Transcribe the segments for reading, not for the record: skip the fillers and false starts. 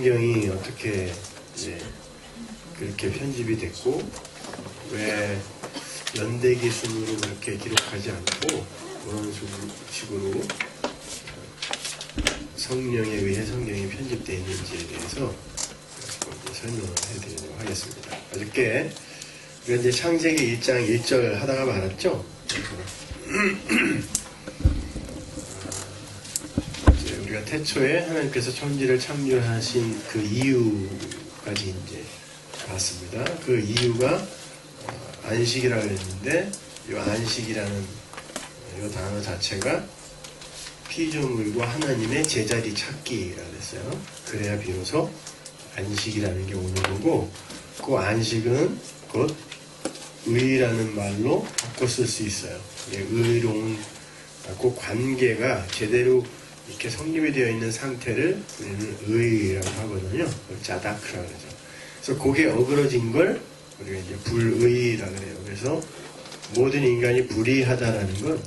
성경이 어떻게 이제 그렇게 편집이 됐고 왜 연대기 순으로 그렇게 기록하지 않고 그런 식으로 성령에 의해 성경이 편집되어 있는지에 대해서 설명을 해드리도록 하겠습니다. 어저께 우리가 이제 창세기 1장 1절 하다가 말았죠. 이제 우리가 태초에 하나님께서 천지를 창조하신 그 이유까지 이제 봤습니다. 그 이유가 안식이라고 했는데 이 안식이라는 이 단어 자체가 피조물과 하나님의 제자리 찾기라고 했어요. 그래야 비로소 안식이라는 게 오는 거고, 그 안식은 곧 의라는 말로 바꿔 쓸 수 있어요. 의로운 그 관계가 제대로 이렇게 성립이 되어 있는 상태를 우리는 의라고 하거든요. 자다크라고 그러죠. 그래서 그게 어그러진 걸 우리가 이제 불의라고 그래요. 그래서 모든 인간이 불의하다라는 건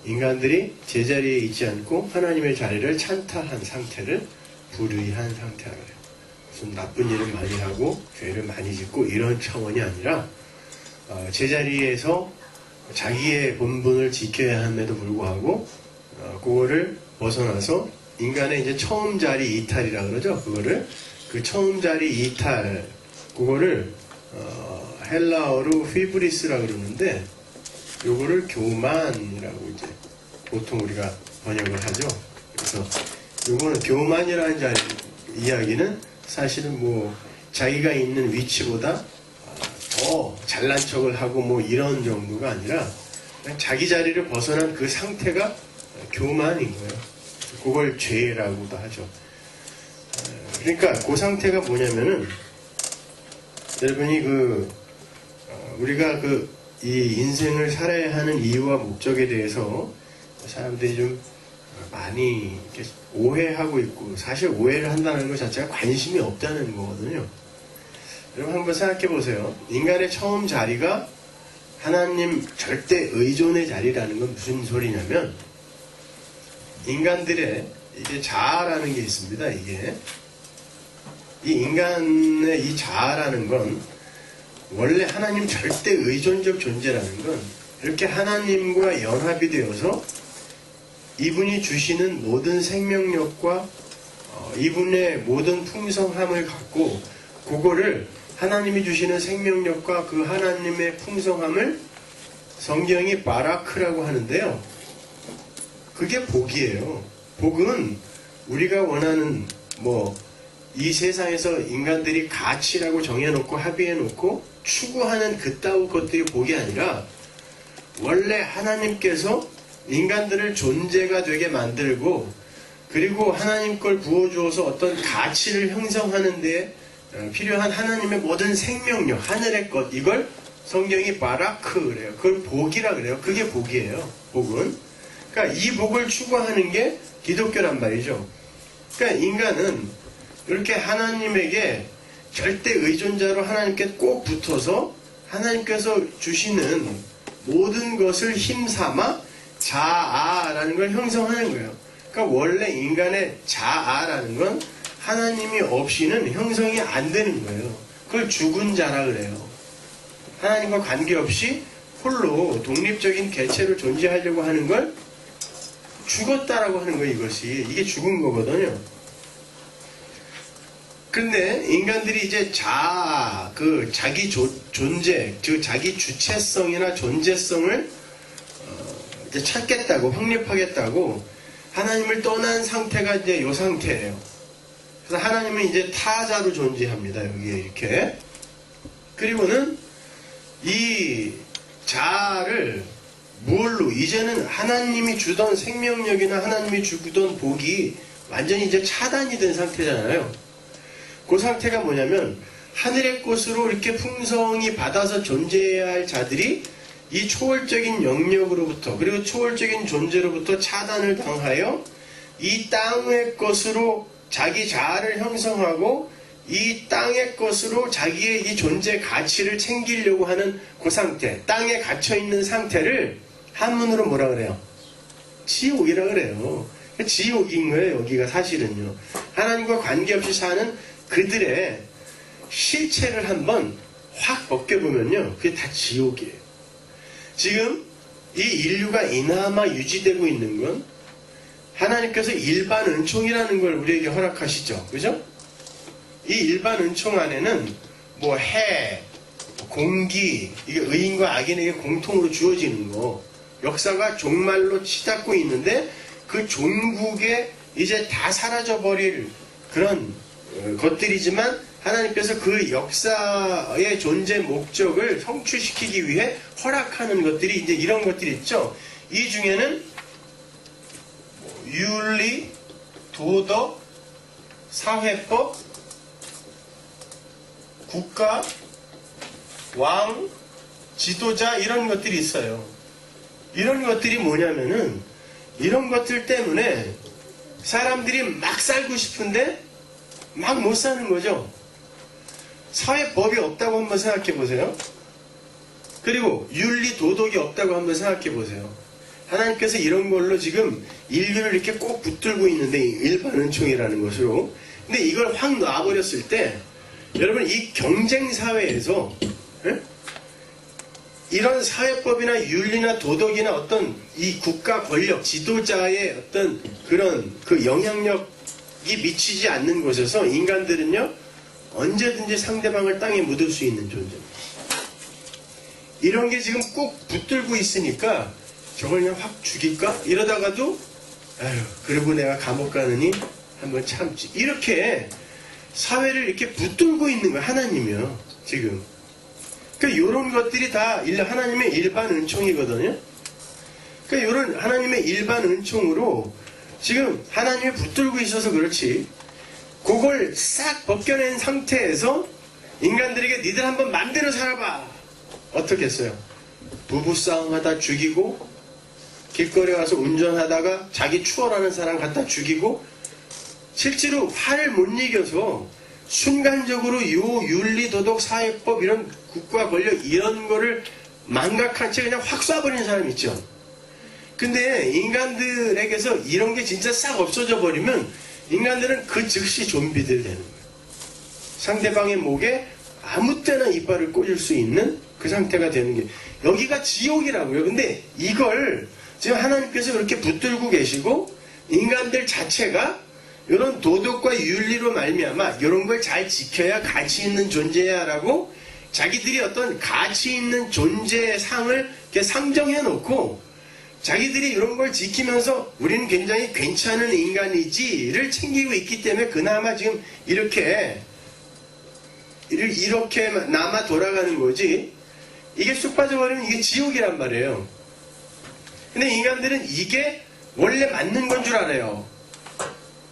인간들이 제자리에 있지 않고 하나님의 자리를 찬탈한 상태를 불의한 상태라고 해요. 무슨 나쁜 일을 많이 하고 죄를 많이 짓고 이런 차원이 아니라 제자리에서 자기의 본분을 지켜야 함에도 불구하고 그거를 벗어나서 인간의 이제 처음 자리 이탈이라고 그러죠. 그거를 그 처음 자리 이탈 그거를 헬라어로 휘브리스라고 그러는데 요거를 교만이라고 이제 보통 우리가 번역을 하죠. 그래서 요거는 교만이라는 이야기는 사실은 뭐 자기가 있는 위치보다 더 잘난 척을 하고 뭐 이런 정도가 아니라 그냥 자기 자리를 벗어난 그 상태가 교만인 거예요. 그걸 죄라고도 하죠. 그러니까 그 상태가 뭐냐면은 여러분이 우리가 이 인생을 살아야 하는 이유와 목적에 대해서 사람들이 좀 많이 이렇게 오해하고 있고, 사실 오해를 한다는 것 자체가 관심이 없다는 거거든요. 여러분 한번 생각해 보세요. 인간의 처음 자리가 하나님 절대 의존의 자리라는 건 무슨 소리냐면, 인간들의 이게 자아라는 게 있습니다. 이게 이 인간의 이 자아라는 건 원래 하나님 절대 의존적 존재라는 건 이렇게 하나님과 연합이 되어서 이분이 주시는 모든 생명력과 이분의 모든 풍성함을 갖고 그거를 하나님이 주시는 생명력과 그 하나님의 풍성함을 성경이 바라크라고 하는데요. 그게 복이에요. 복은 우리가 원하는 이 세상에서 인간들이 가치라고 정해놓고 합의해놓고 추구하는 그따위 것들이 복이 아니라 원래 하나님께서 인간들을 존재가 되게 만들고 그리고 하나님 걸 부어주어서 어떤 가치를 형성하는 데 필요한 하나님의 모든 생명력, 하늘의 것, 이걸 성경이 바라크 그래요. 그걸 복이라 그래요. 그게 복이에요. 복은. 그러니까 이 복을 추구하는 게 기독교란 말이죠. 그러니까 인간은 이렇게 하나님에게 절대 의존자로 하나님께 꼭 붙어서 하나님께서 주시는 모든 것을 힘삼아 자아라는 걸 형성하는 거예요. 그러니까 원래 인간의 자아라는 건 하나님이 없이는 형성이 안 되는 거예요. 그걸 죽은 자라 그래요. 하나님과 관계없이 홀로 독립적인 개체로 존재하려고 하는 걸 죽었다라고 하는 거예요. 이것이. 이게 죽은 거거든요. 근데 인간들이 이제 자기 존재, 즉 자기 주체성이나 존재성을 이제 찾겠다고, 확립하겠다고 하나님을 떠난 상태가 이제 이 상태예요. 그래서 하나님은 이제 타자로 존재합니다. 여기에 이렇게. 그리고는 이 자아를 뭘로, 이제는 하나님이 주던 생명력이나 하나님이 주던 복이 완전히 이제 차단이 된 상태잖아요. 그 상태가 뭐냐면 하늘의 것으로 이렇게 풍성히 받아서 존재해야 할 자들이 이 초월적인 영역으로부터 그리고 초월적인 존재로부터 차단을 당하여 이 땅의 것으로 자기 자아를 형성하고 이 땅의 것으로 자기의 이 존재 가치를 챙기려고 하는 그 상태, 땅에 갇혀있는 상태를 한문으로 뭐라 그래요? 지옥이라 그래요. 지옥인 거예요. 여기가 사실은요. 하나님과 관계없이 사는 그들의 실체를 한번 확 벗겨보면요, 그게 다 지옥이에요. 지금 이 인류가 이나마 유지되고 있는 건 하나님께서 일반 은총이라는 걸 우리에게 허락하시죠. 그죠? 이 일반 은총 안에는 뭐 해, 공기, 이게 의인과 악인에게 공통으로 주어지는 거, 역사가 종말로 치닫고 있는데 그 종국에 이제 다 사라져버릴 그런 것들이지만 하나님께서 그 역사의 존재 목적을 성취시키기 위해 허락하는 것들이 이제 이런 것들이 있죠. 이 중에는 윤리, 도덕, 사회법, 국가, 왕, 지도자 이런 것들이 있어요. 이런 것들이 뭐냐면은 이런 것들 때문에 사람들이 막 살고 싶은데 막 못 사는 거죠. 사회법이 없다고 한번 생각해 보세요. 그리고 윤리, 도덕이 없다고 한번 생각해 보세요. 하나님께서 이런 걸로 지금 인류를 이렇게 꼭 붙들고 있는데, 일반 은총이라는 것으로. 근데 이걸 확 놔버렸을 때 여러분, 이 경쟁 사회에서 이런 사회법이나 윤리나 도덕이나 어떤 이 국가 권력, 지도자의 어떤 그런 그 영향력이 미치지 않는 곳에서 인간들은요, 언제든지 상대방을 땅에 묻을 수 있는 존재입니다. 이런 게 지금 꼭 붙들고 있으니까 저걸 그냥 확 죽일까? 이러다가도 아유, 그리고 내가 감옥 가느니 한번 참지. 이렇게 사회를 이렇게 붙들고 있는 거예요, 하나님이요, 지금. 그러니까 이런 것들이 다 하나님의 일반 은총이거든요. 그러니까 이런 하나님의 일반 은총으로 지금 하나님이 붙들고 있어서 그렇지, 그걸 싹 벗겨낸 상태에서 인간들에게 니들 한번 맘대로 살아봐. 어떻게 했어요? 부부싸움 하다 죽이고, 길거리 가서 운전하다가 자기 추월하는 사람 갖다 죽이고, 실제로 화를 못 이겨서 순간적으로 요 윤리, 도덕, 사회법, 이런 국가 권력 이런 거를 망각한 채 그냥 확 쏴버리는 사람 있죠. 근데 인간들에게서 이런 게 진짜 싹 없어져 버리면 인간들은 그 즉시 좀비들 되는 거예요. 상대방의 목에 아무 때나 이빨을 꽂을 수 있는 그 상태가 되는 게 여기가 지옥이라고요. 근데 이걸 지금 하나님께서 그렇게 붙들고 계시고, 인간들 자체가 이런 도덕과 윤리로 말미암아 이런 걸 잘 지켜야 가치 있는 존재야 라고 자기들이 어떤 가치 있는 존재의 상을 이렇게 상정해 놓고, 자기들이 이런 걸 지키면서 우리는 굉장히 괜찮은 인간이지를 챙기고 있기 때문에 그나마 지금 이렇게 남아 돌아가는 거지, 이게 쑥 빠져버리면 이게 지옥이란 말이에요. 근데 인간들은 이게 원래 맞는 건 줄 알아요.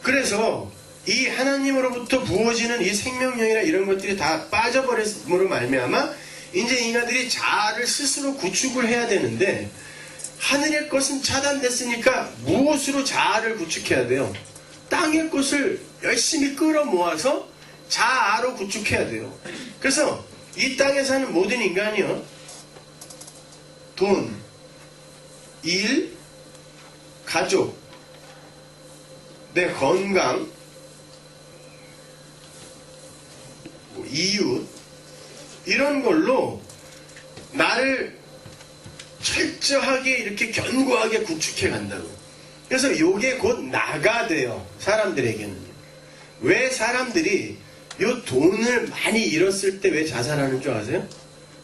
그래서 이 하나님으로부터 부어지는 이 생명력이나 이런 것들이 다 빠져버림으로 말미암아 이제 인간들이 자아를 스스로 구축을 해야 되는데, 하늘의 것은 차단됐으니까 무엇으로 자아를 구축해야 돼요? 땅의 것을 열심히 끌어모아서 자아로 구축해야 돼요. 그래서 이 땅에 사는 모든 인간이요, 돈, 일, 가족, 내 건강, 이웃, 이런 걸로 나를 철저하게 이렇게 견고하게 구축해 간다고. 그래서 요게 곧 나가 돼요, 사람들에게는. 왜 사람들이 요 돈을 많이 잃었을 때 왜 자살하는 줄 아세요?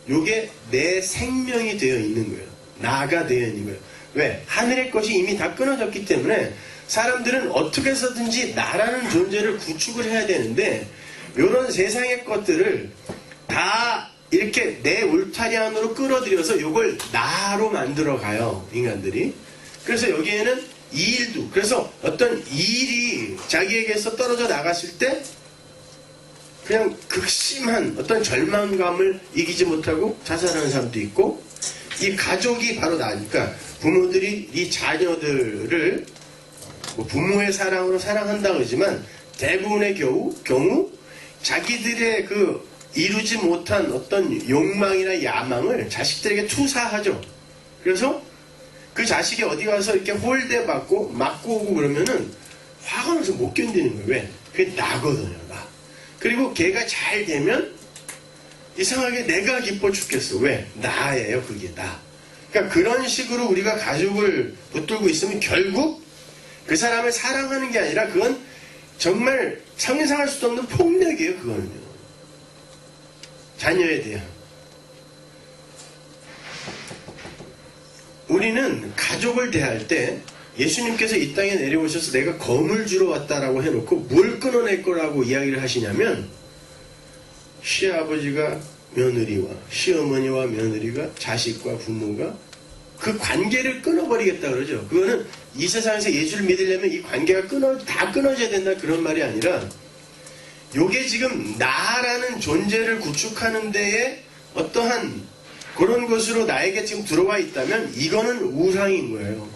요게 내 생명이 되어 있는 거예요. 나가 되어 있는 거예요. 왜? 하늘의 것이 이미 다 끊어졌기 때문에 사람들은 어떻게 해서든지 나라는 존재를 구축을 해야 되는데, 요런 세상의 것들을 다 이렇게 내 울타리 안으로 끌어들여서 요걸 나로 만들어 가요, 인간들이. 그래서 여기에는 이 일도, 그래서 어떤 일이 자기에게서 떨어져 나갔을 때 그냥 극심한 어떤 절망감을 이기지 못하고 자살하는 사람도 있고, 이 가족이 바로 나니까 부모들이 이 자녀들을 뭐 부모의 사랑으로 사랑한다 그러지만 대부분의 경우 자기들의 그 이루지 못한 어떤 욕망이나 야망을 자식들에게 투사하죠. 그래서 그 자식이 어디 가서 이렇게 홀대받고 맞고 오고 그러면은 화가 나서 못 견디는 거예요. 왜? 그게 나거든요, 나. 그리고 걔가 잘 되면 이상하게 내가 기뻐 죽겠어. 왜? 나예요. 그게 나. 그러니까 그런 식으로 우리가 가족을 붙들고 있으면 결국 그 사람을 사랑하는 게 아니라 그건 정말 상상할 수도 없는 폭력이에요. 그거는요. 자녀에 대한. 우리는 가족을 대할 때 예수님께서 이 땅에 내려오셔서 내가 검을 주러 왔다라고 해놓고 뭘 끊어낼 거라고 이야기를 하시냐면 시아버지가 며느리와 시어머니와 며느리가 자식과 부모가 그 관계를 끊어버리겠다 그러죠. 그거는 이 세상에서 예수를 믿으려면 이 관계가 다 끊어져야 된다 그런 말이 아니라 요게 지금 나라는 존재를 구축하는 데에 어떠한 그런 것으로 나에게 지금 들어와 있다면 이거는 우상인 거예요.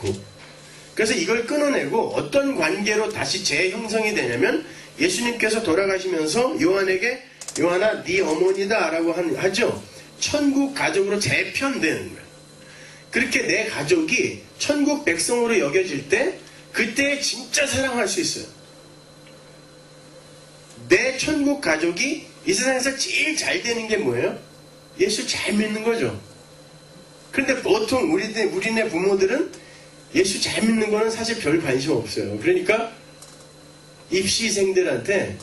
그래서 이걸 끊어내고 어떤 관계로 다시 재형성이 되냐면 예수님께서 돌아가시면서 요한에게 요한아 네 어머니다 라고 하죠. 천국 가족으로 재편되는 거예요. 그렇게 내 가족이 천국 백성으로 여겨질 때 그때 진짜 사랑할 수 있어요. 내 천국 가족이 이 세상에서 제일 잘 되는 게 뭐예요? 예수 잘 믿는 거죠. 그런데 보통 우리네 부모들은 예수 잘 믿는 거는 사실 별 관심 없어요. 그러니까 입시생들한테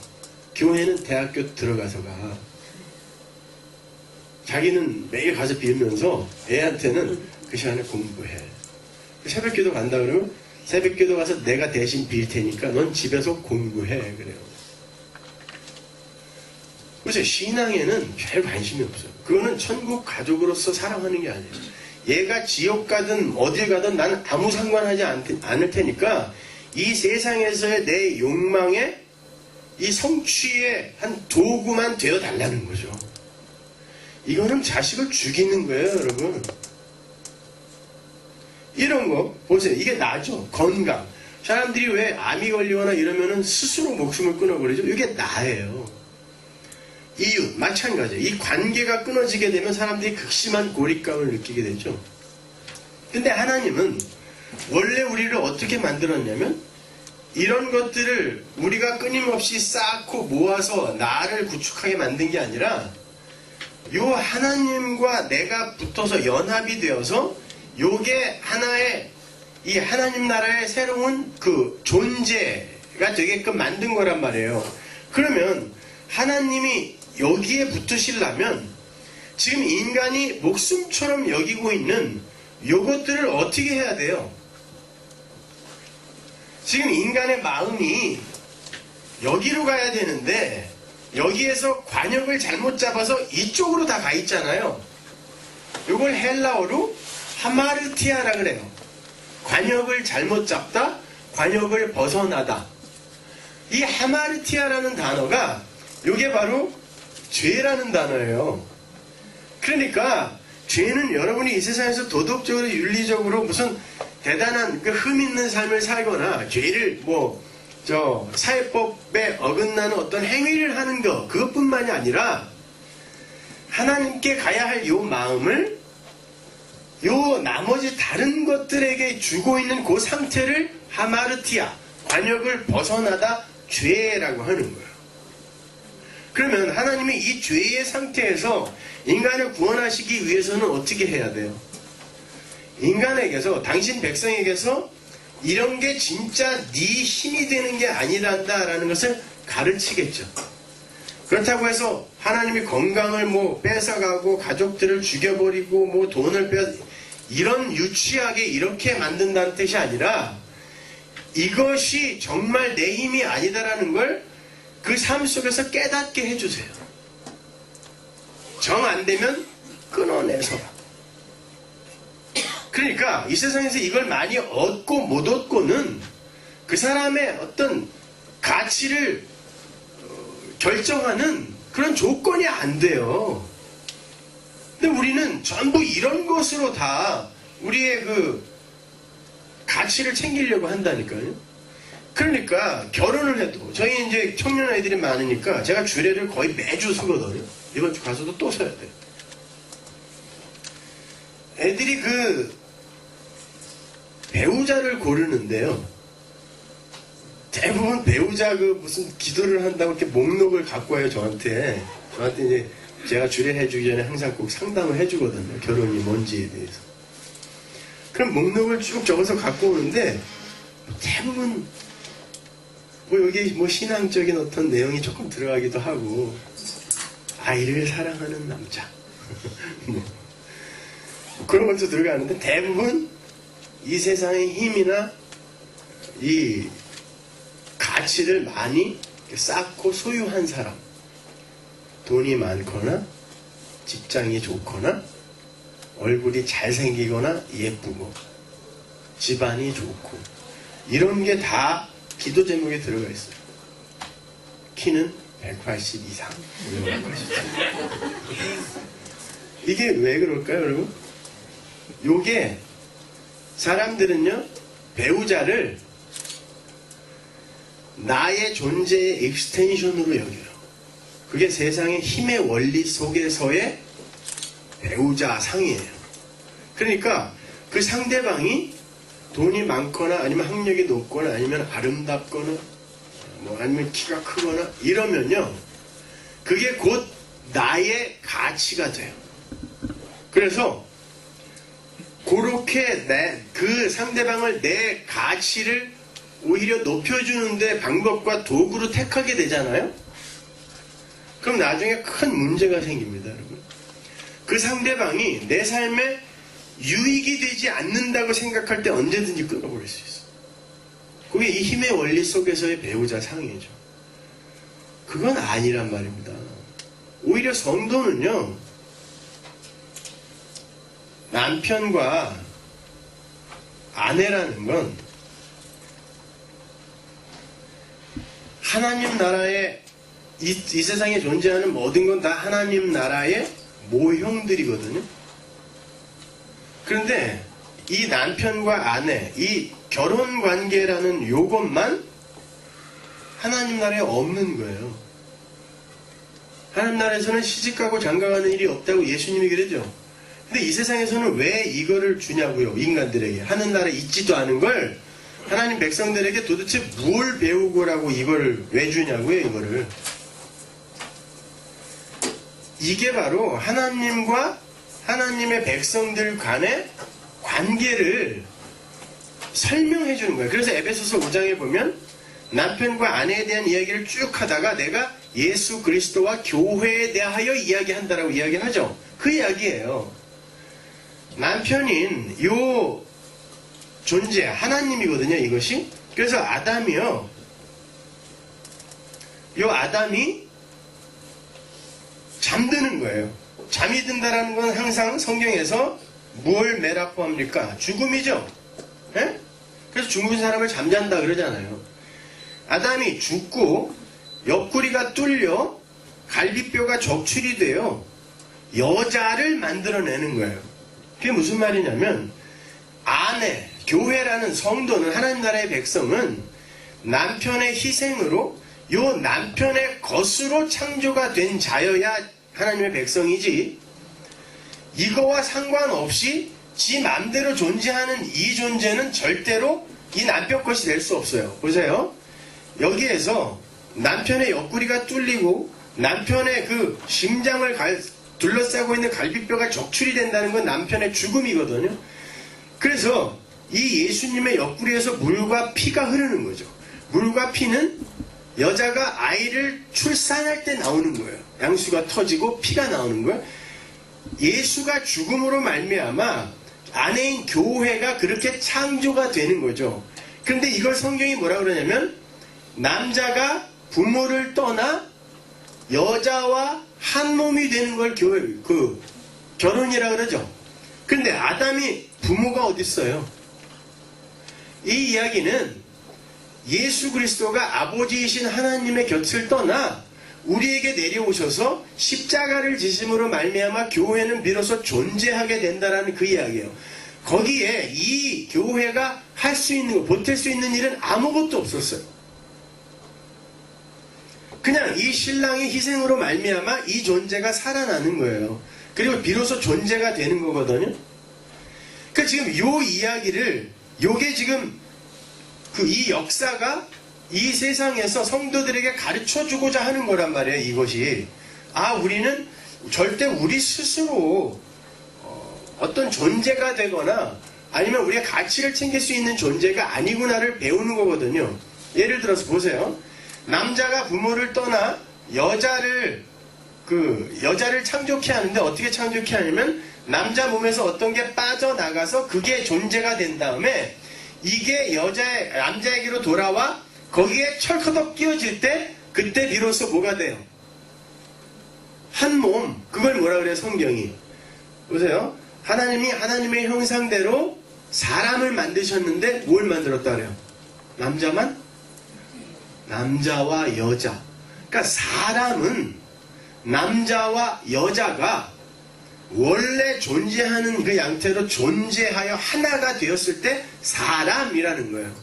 교회는 대학교 들어가서가 자기는 매일 가서 빌면서 애한테는 그 시간에 공부해. 새벽기도 간다 그러면 새벽기도 가서 내가 대신 빌 테니까 넌 집에서 공부해. 그래요. 그래서 신앙에는 별 관심이 없어요. 그거는 천국 가족으로서 사랑하는 게 아니에요. 얘가 지옥 가든 어딜 가든 나는 아무 상관하지 않을 테니까 이 세상에서의 내 욕망에 이 성취의 한 도구만 되어 달라는 거죠. 이거는 자식을 죽이는 거예요, 여러분. 이런 거 보세요. 이게 나죠. 건강. 사람들이 왜 암이 걸리거나 이러면은 스스로 목숨을 끊어버리죠. 이게 나예요. 이유 마찬가지예요. 이 관계가 끊어지게 되면 사람들이 극심한 고립감을 느끼게 되죠. 근데 하나님은 원래 우리를 어떻게 만들었냐면 이런 것들을 우리가 끊임없이 쌓고 모아서 나를 구축하게 만든 게 아니라 요 하나님과 내가 붙어서 연합이 되어서 요게 하나의 이 하나님 나라의 새로운 그 존재가 되게끔 만든 거란 말이에요. 그러면 하나님이 여기에 붙으시려면 지금 인간이 목숨처럼 여기고 있는 요것들을 어떻게 해야 돼요? 지금 인간의 마음이 여기로 가야 되는데 여기에서 관역을 잘못 잡아서 이쪽으로 다 가 있잖아요. 요걸 헬라어로 하마르티아라 그래요. 관역을 잘못 잡다, 관역을 벗어나다. 이 하마르티아라는 단어가 요게 바로 죄라는 단어예요. 그러니까 죄는 여러분이 이 세상에서 도덕적으로 윤리적으로 무슨 대단한 그 흠 있는 삶을 살거나 죄를 사회법에 어긋나는 어떤 행위를 하는 것 그것뿐만이 아니라 하나님께 가야 할 요 마음을 요 나머지 다른 것들에게 주고 있는 그 상태를 하마르티아 관역을 벗어나다 죄라고 하는 거예요. 그러면 하나님이 이 죄의 상태에서 인간을 구원하시기 위해서는 어떻게 해야 돼요? 인간에게서 당신 백성에게서 이런 게 진짜 네 힘이 되는 게 아니란다라는 것을 가르치겠죠. 그렇다고 해서 하나님이 건강을 뺏어가고 가족들을 죽여버리고 돈을 이런 유치하게 이렇게 만든다는 뜻이 아니라 이것이 정말 내 힘이 아니다라는 걸 그 삶 속에서 깨닫게 해주세요. 정 안 되면 끊어내서. 그러니까 이 세상에서 이걸 많이 얻고 못 얻고는 그 사람의 어떤 가치를 결정하는 그런 조건이 안 돼요. 근데 우리는 전부 이런 것으로 다 우리의 그 가치를 챙기려고 한다니까요. 그러니까 결혼을 해도 저희 이제 청년 아이들이 많으니까 제가 주례를 거의 매주 서거든요. 이번 주 가서도 또 서야 돼요. 애들이 그 배우자를 고르는데요. 대부분 배우자 무슨 기도를 한다고 이렇게 목록을 갖고 와요, 저한테. 저한테 이제 제가 주례해주기 전에 항상 꼭 상담을 해주거든요. 결혼이 뭔지에 대해서. 그럼 목록을 쭉 적어서 갖고 오는데 대부분 여기 신앙적인 어떤 내용이 조금 들어가기도 하고, 아이를 사랑하는 남자 그런 것도 들어가는데, 대부분 이 세상의 힘이나 이 가치를 많이 쌓고 소유한 사람, 돈이 많거나 직장이 좋거나 얼굴이 잘생기거나 예쁘고 집안이 좋고, 이런 게 다 기도 제목에 들어가 있어요. 키는 180 이상. 이게 왜 그럴까요, 여러분? 요게 사람들은요, 배우자를 나의 존재의 익스텐션으로 여겨요. 그게 세상의 힘의 원리 속에서의 배우자 상이에요. 그러니까 그 상대방이 돈이 많거나 아니면 학력이 높거나 아니면 아름답거나 아니면 키가 크거나 이러면요, 그게 곧 나의 가치가 돼요. 그래서 그렇게 그 상대방을 내 가치를 오히려 높여주는데 방법과 도구로 택하게 되잖아요. 그럼 나중에 큰 문제가 생깁니다, 여러분. 그 상대방이 내 삶에 유익이 되지 않는다고 생각할 때 언제든지 끊어버릴 수 있어요. 그게 이 힘의 원리 속에서의 배우자 상이죠. 그건 아니란 말입니다. 오히려 성도는요, 남편과 아내라는 건 하나님 나라의 이 세상에 존재하는 모든 건 다 하나님 나라의 모형들이거든요. 그런데 이 남편과 아내, 이 결혼 관계라는 요것만 하나님 나라에 없는 거예요. 하나님 나라에서는 시집가고 장가가는 일이 없다고 예수님이 그러죠. 근데 이 세상에서는 왜 이거를 주냐고요, 인간들에게. 하늘나라에 있지도 않은 걸 하나님 백성들에게 도대체 뭘 배우고라고 이거를 왜 주냐고요, 이거를. 이게 바로 하나님과 하나님의 백성들 간의 관계를 설명해 주는 거예요. 그래서 에베소서 5장에 보면 남편과 아내에 대한 이야기를 쭉 하다가 내가 예수 그리스도와 교회에 대하여 이야기한다라고 이야기하죠. 그 이야기예요. 남편인 요 존재, 하나님이거든요, 이것이. 그래서 아담이요, 요 아담이 잠드는 거예요. 잠이 든다라는 건 항상 성경에서 뭘 메라포합니까? 죽음이죠. 예? 그래서 죽은 사람을 잠잔다 그러잖아요. 아담이 죽고 옆구리가 뚫려 갈비뼈가 적출이 돼요. 여자를 만들어내는 거예요. 그게 무슨 말이냐면, 아내, 교회라는 성도는, 하나님 나라의 백성은 남편의 희생으로 요 남편의 것으로 창조가 된 자여야 하나님의 백성이지, 이거와 상관없이 지 맘대로 존재하는 이 존재는 절대로 이 남편 것이 될 수 없어요. 보세요. 여기에서 남편의 옆구리가 뚫리고 남편의 그 심장을 둘러싸고 있는 갈비뼈가 적출이 된다는 건 남편의 죽음이거든요. 그래서 이 예수님의 옆구리에서 물과 피가 흐르는 거죠. 물과 피는 여자가 아이를 출산할 때 나오는 거예요. 양수가 터지고 피가 나오는 거예요. 예수가 죽음으로 말미암아 아내인 교회가 그렇게 창조가 되는 거죠. 그런데 이걸 성경이 뭐라 그러냐면, 남자가 부모를 떠나 여자와 한 몸이 되는 걸 결혼이라 그러죠. 근데 아담이 부모가 어디 있어요? 이 이야기는 예수 그리스도가 아버지이신 하나님의 곁을 떠나 우리에게 내려오셔서 십자가를 지심으로 말미암아 교회는 비로소 존재하게 된다라는 그 이야기예요. 거기에 이 교회가 할 수 있는 거, 보탤 수 있는 일은 아무것도 없었어요. 그냥 이 신랑의 희생으로 말미암아 이 존재가 살아나는 거예요. 그리고 비로소 존재가 되는 거거든요. 그러니까 지금 요 이야기를, 요게 지금 이 역사가 이 세상에서 성도들에게 가르쳐 주고자 하는 거란 말이에요. 이것이 우리는 절대 우리 스스로 어떤 존재가 되거나 아니면 우리가 가치를 챙길 수 있는 존재가 아니구나를 배우는 거거든요. 예를 들어서 보세요. 남자가 부모를 떠나 여자를 창조케 하는데 어떻게 창조케 하냐면 남자 몸에서 어떤 게 빠져나가서 그게 존재가 된 다음에 이게 남자에게로 돌아와 거기에 철커덕 끼워질 때 그때 비로소 뭐가 돼요? 한 몸. 그걸 뭐라 그래요? 성경이. 보세요. 하나님이 하나님의 형상대로 사람을 만드셨는데 뭘 만들었다 그래요? 남자만? 남자와 여자. 그러니까 사람은 남자와 여자가 원래 존재하는 그 양태로 존재하여 하나가 되었을 때 사람이라는 거예요.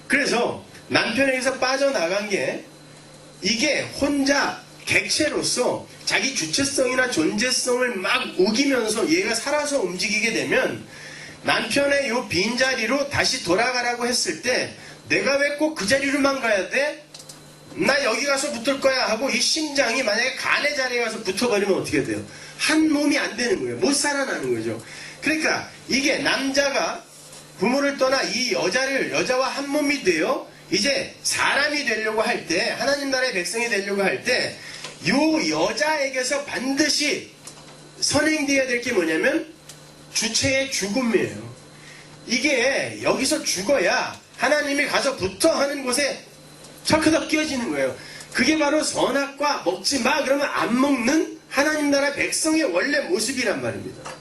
그래서 남편에게서 빠져나간 게 이게 혼자 객체로서 자기 주체성이나 존재성을 막 우기면서 얘가 살아서 움직이게 되면 남편의 요 빈자리로 다시 돌아가라고 했을 때 내가 왜 꼭 그 자리로만 가야 돼? 나 여기 가서 붙을 거야 하고 이 심장이 만약에 간의 자리에 가서 붙어버리면 어떻게 돼요? 한 몸이 안 되는 거예요. 못 살아나는 거죠. 그러니까 이게 남자가 부모를 떠나 이 여자와 한 몸이 되어 이제 사람이 되려고 할 때, 하나님 나라의 백성이 되려고 할 때, 요 여자에게서 반드시 선행되어야 될 게 뭐냐면 주체의 죽음이에요. 이게 여기서 죽어야 하나님이 가서 붙어 하는 곳에 철커덕 끼워지는 거예요. 그게 바로 선악과 먹지 마 그러면 안 먹는 하나님 나라 백성의 원래 모습이란 말입니다.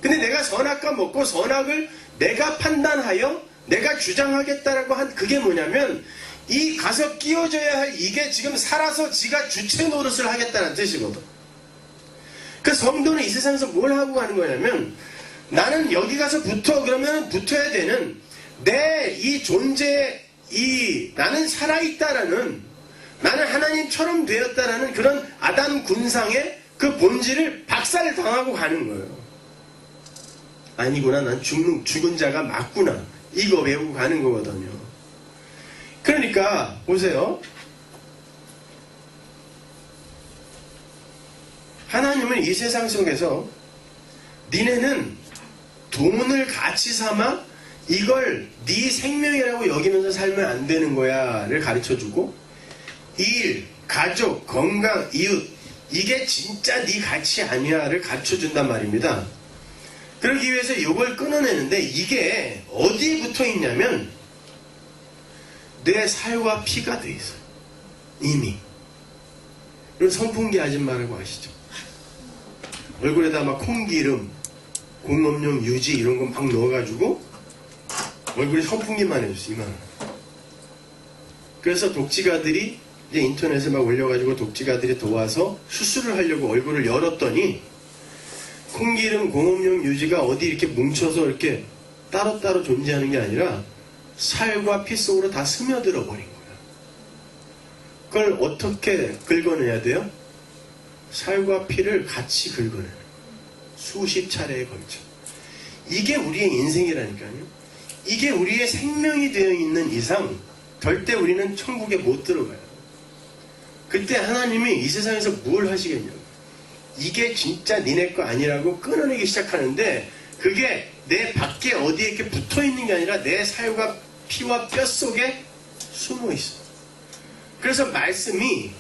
근데 내가 선악과 먹고 선악을 내가 판단하여 내가 주장하겠다라고 한 그게 뭐냐면 이 가서 끼워줘야 할 이게 지금 살아서 지가 주체 노릇을 하겠다는 뜻이거든. 그 성도는 이 세상에서 뭘 하고 가는 거냐면 나는 여기 가서 붙어 그러면 붙어야 되는 내 이 존재 나는 살아있다라는 나는 하나님처럼 되었다라는 그런 아담 군상의 그 본질을 박살을 당하고 가는 거예요. 아니구나 난 죽은 자가 맞구나 이거 외우고 가는 거거든요. 그러니까 보세요. 하나님은 이 세상 속에서 니네는 돈을 가치 삼아 이걸 네 생명이라고 여기면서 살면 안 되는 거야를 가르쳐주고 일, 가족, 건강, 이웃 이게 진짜 네 가치 아니야를 가르쳐준단 말입니다. 그러기 위해서 이걸 끊어내는데 이게 어디에 붙어 있냐면 내 살과 피가 돼 있어요. 이미. 그리고 선풍기 아줌마라고 아시죠? 얼굴에다 막 콩기름, 공업용 유지 이런 거 막 넣어가지고 얼굴에 선풍기만 해줬어요. 이만. 그래서 독지가들이 이제 인터넷에 막 올려가지고 독지가들이 도와서 수술을 하려고 얼굴을 열었더니 콩기름, 공업용 유지가 어디 이렇게 뭉쳐서 이렇게 따로따로 존재하는 게 아니라 살과 피 속으로 다 스며들어 버린 거야. 그걸 어떻게 긁어내야 돼요? 살과 피를 같이 긁어내는 수십 차례에 걸쳐. 이게 우리의 인생이라니까요. 이게 우리의 생명이 되어 있는 이상 절대 우리는 천국에 못 들어가요. 그때 하나님이 이 세상에서 뭘 하시겠냐고. 이게 진짜 니네 거 아니라고 끊어내기 시작하는데 그게 내 밖에 어디에 이렇게 붙어 있는 게 아니라 내 살과 피와 뼈 속에 숨어 있어. 그래서 말씀이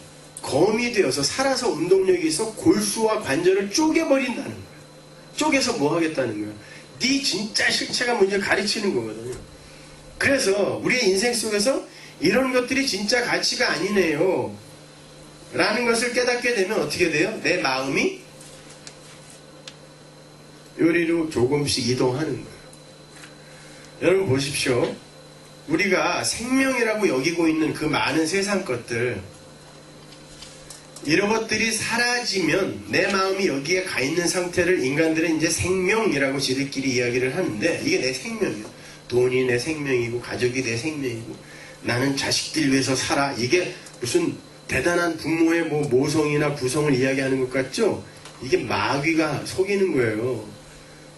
검이 되어서 살아서 운동력이 있어 골수와 관절을 쪼개버린다는 거야. 쪼개서 뭐 하겠다는 거야. 네 진짜 실체가 뭔지 가르치는 거거든요. 그래서 우리의 인생 속에서 이런 것들이 진짜 가치가 아니네요 라는 것을 깨닫게 되면 어떻게 돼요? 내 마음이 요리로 조금씩 이동하는 거예요. 여러분 보십시오. 우리가 생명이라고 여기고 있는 그 많은 세상 것들 이런 것들이 사라지면 내 마음이 여기에 가 있는 상태를 인간들은 이제 생명이라고 지들끼리 이야기를 하는데 이게 내 생명이에요. 돈이 내 생명이고 가족이 내 생명이고 나는 자식들 위해서 살아. 이게 무슨 대단한 부모의 뭐 모성이나 구성을 이야기하는 것 같죠? 이게 마귀가 속이는 거예요.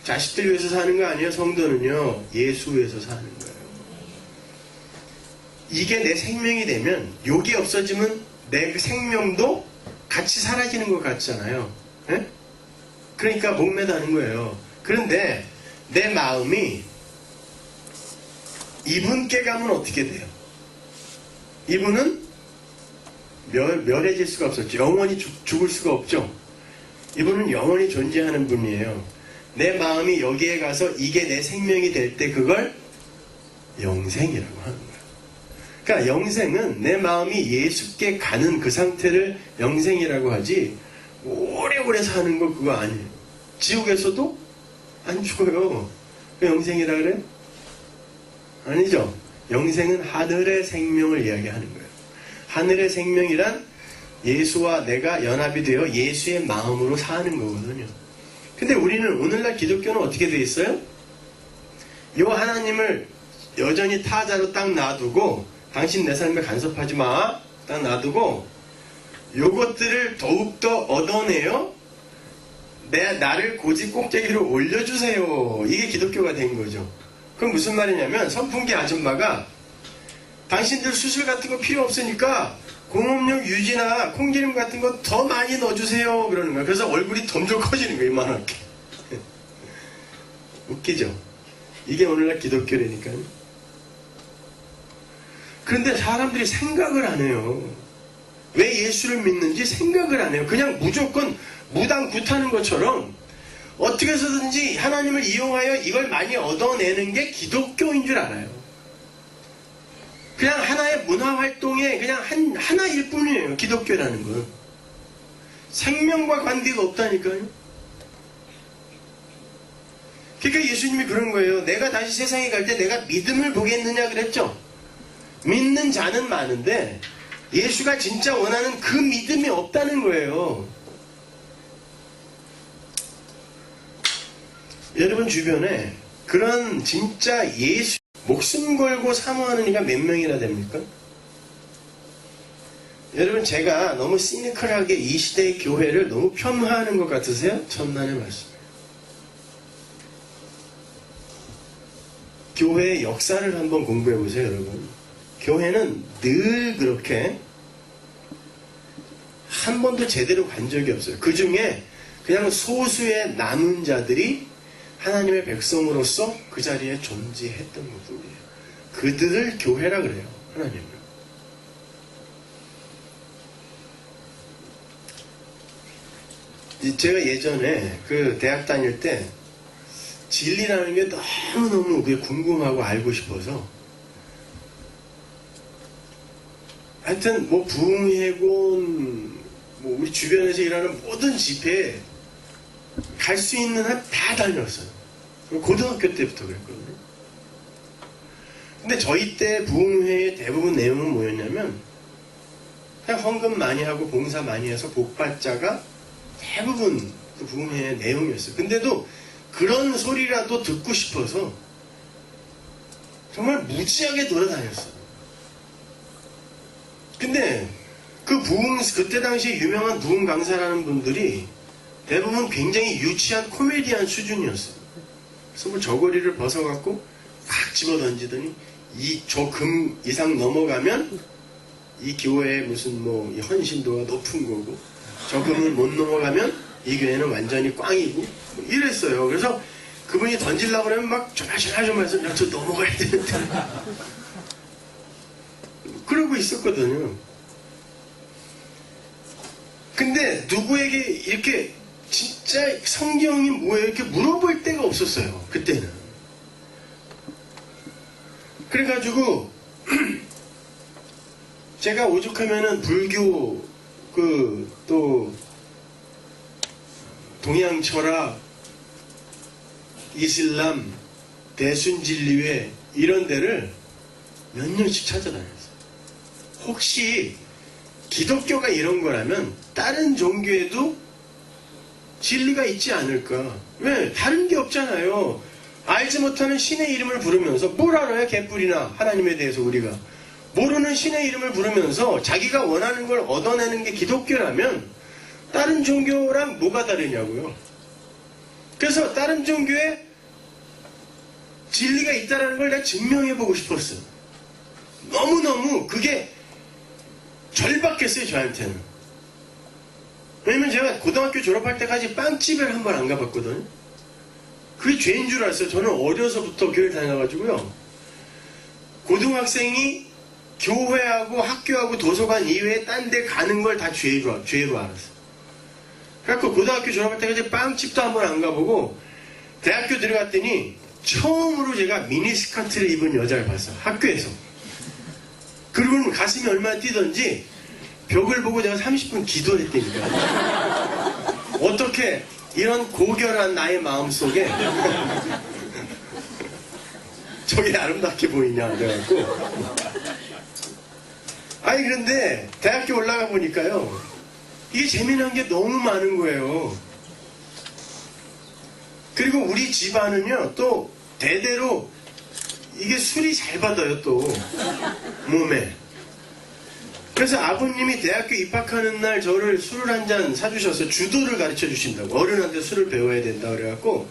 자식들 위해서 사는 거 아니에요. 성도는요. 예수 위해서 사는 거예요. 이게 내 생명이 되면 요게 없어지면 내 생명도 같이 사라지는 것 같잖아요. 예? 그러니까 목매다는 거예요. 그런데 내 마음이 이분께 가면 어떻게 돼요? 이분은 멸해질 수가 없었죠. 영원히 죽을 수가 없죠. 이분은 영원히 존재하는 분이에요. 내 마음이 여기에 가서 이게 내 생명이 될 때 그걸 영생이라고 하는 거예요. 그러니까 영생은 내 마음이 예수께 가는 그 상태를 영생이라고 하지, 오래오래 사는 거 그거 아니에요. 지옥에서도 안 죽어요. 그 영생이라 그래? 아니죠. 영생은 하늘의 생명을 이야기하는 거예요. 하늘의 생명이란 예수와 내가 연합이 되어 예수의 마음으로 사는 거거든요. 근데 우리는 오늘날 기독교는 어떻게 돼 있어요? 요 하나님을 여전히 타자로 딱 놔두고, 당신 내 삶에 간섭하지 마, 딱 놔두고 요것들을 더욱더 얻어내요. 나를 고집 꼭대기로 올려주세요. 이게 기독교가 된 거죠. 그럼 무슨 말이냐면, 선풍기 아줌마가 당신들 수술 같은 거 필요 없으니까 공업용 유지나 콩기름 같은 거 더 많이 넣어주세요 그러는 거야. 그래서 얼굴이 점점 커지는 거야, 이만하게. 웃기죠? 이게 오늘날 기독교라니까요. 그런데 사람들이 생각을 안 해요. 왜 예수를 믿는지 생각을 안 해요. 그냥 무조건 무당굿하는 것처럼 어떻게 해서든지 하나님을 이용하여 이걸 많이 얻어내는 게 기독교인 줄 알아요. 그냥 하나의 문화활동의 그냥 하나일 뿐이에요. 기독교라는 건. 생명과 관계가 없다니까요. 그러니까 예수님이 그런 거예요. 내가 다시 세상에 갈 때 내가 믿음을 보겠느냐 그랬죠. 믿는 자는 많은데 예수가 진짜 원하는 그 믿음이 없다는 거예요. 여러분 주변에 그런 진짜 예수 목숨 걸고 사모하는 이가 몇 명이나 됩니까? 여러분, 제가 너무 시니컬하게 이 시대의 교회를 너무 폄하하는 것 같으세요? 천만의 말씀이에요. 교회의 역사를 한번 공부해 보세요, 여러분. 교회는 늘 그렇게 한 번도 제대로 간 적이 없어요. 그 중에 그냥 소수의 남은 자들이 하나님의 백성으로서 그 자리에 존재했던 것뿐이에요. 그들을 교회라 그래요, 하나님은. 제가 예전에 그 대학 다닐 때 진리라는 게 너무너무 궁금하고 알고 싶어서, 하여튼 뭐 부흥회군, 뭐 우리 주변에서 일하는 모든 집회에 갈 수 있는 한 다 다녔어요. 고등학교 때부터 그랬거든요. 근데 저희 때 부흥회의 대부분 내용은 뭐였냐면, 그냥 헌금 많이 하고 봉사 많이 해서 복받자가 대부분 그 부흥회의 내용이었어요. 근데도 그런 소리라도 듣고 싶어서 정말 무지하게 돌아다녔어요. 근데 그 그때 당시에 유명한 부흥 강사라는 분들이 대부분 굉장히 유치한 코미디안 수준이었어요. 그래서 뭐 저고리를 벗어갖고 막 집어 던지더니 저 금 이상 넘어가면 이 교회의 무슨 뭐 헌신도가 높은 거고, 저 금을 못 넘어가면 이 교회는 완전히 꽝이고, 뭐 이랬어요. 그래서 그분이 던지려고 그러면 막 조마조마조마해서 저 넘어가야 되는데 그러고 있었거든요. 근데 누구에게 이렇게 진짜 성경이 뭐예요? 이렇게 물어볼 데가 없었어요. 그때는. 그래가지고 제가 오죽하면은 불교 또 동양 철학, 이슬람, 대순진리회 이런 데를 몇 년씩 찾아다녔어요. 혹시 기독교가 이런 거라면 다른 종교에도 진리가 있지 않을까? 왜? 다른 게 없잖아요. 알지 못하는 신의 이름을 부르면서, 뭘 알아요? 개뿔이나 하나님에 대해서 우리가. 모르는 신의 이름을 부르면서 자기가 원하는 걸 얻어내는 게 기독교라면 다른 종교랑 뭐가 다르냐고요. 그래서 다른 종교에 진리가 있다는 걸 내가 증명해보고 싶었어요. 너무너무 그게 절박했어요, 저한테는. 왜냐면 제가 고등학교 졸업할 때까지 빵집을 한 번 안 가봤거든요. 그게 죄인 줄 알았어요. 저는 어려서부터 교회를 다녀가지고요. 고등학생이 교회하고 학교하고 도서관 이외에 딴 데 가는 걸 다 죄로 알았어요. 그래갖고 고등학교 졸업할 때까지 빵집도 한 번 안 가보고 대학교 들어갔더니 처음으로 제가 미니스커트를 입은 여자를 봤어요. 학교에서. 그리고는 가슴이 얼마나 뛰던지 벽을 보고 제가 30분 기도했다니까. 어떻게 이런 고결한 나의 마음속에 저게 아름답게 보이냐 그래갖고. 아니 그런데 대학교 올라가 보니까요, 이게 재미난 게 너무 많은 거예요. 그리고 우리 집안은요, 또 대대로 이게 술이 잘 받아요, 또 몸에. 그래서 아버님이 대학교 입학하는 날 저를 술을 한 잔 사주셔서 주도를 가르쳐 주신다고. 어른한테 술을 배워야 된다 그래갖고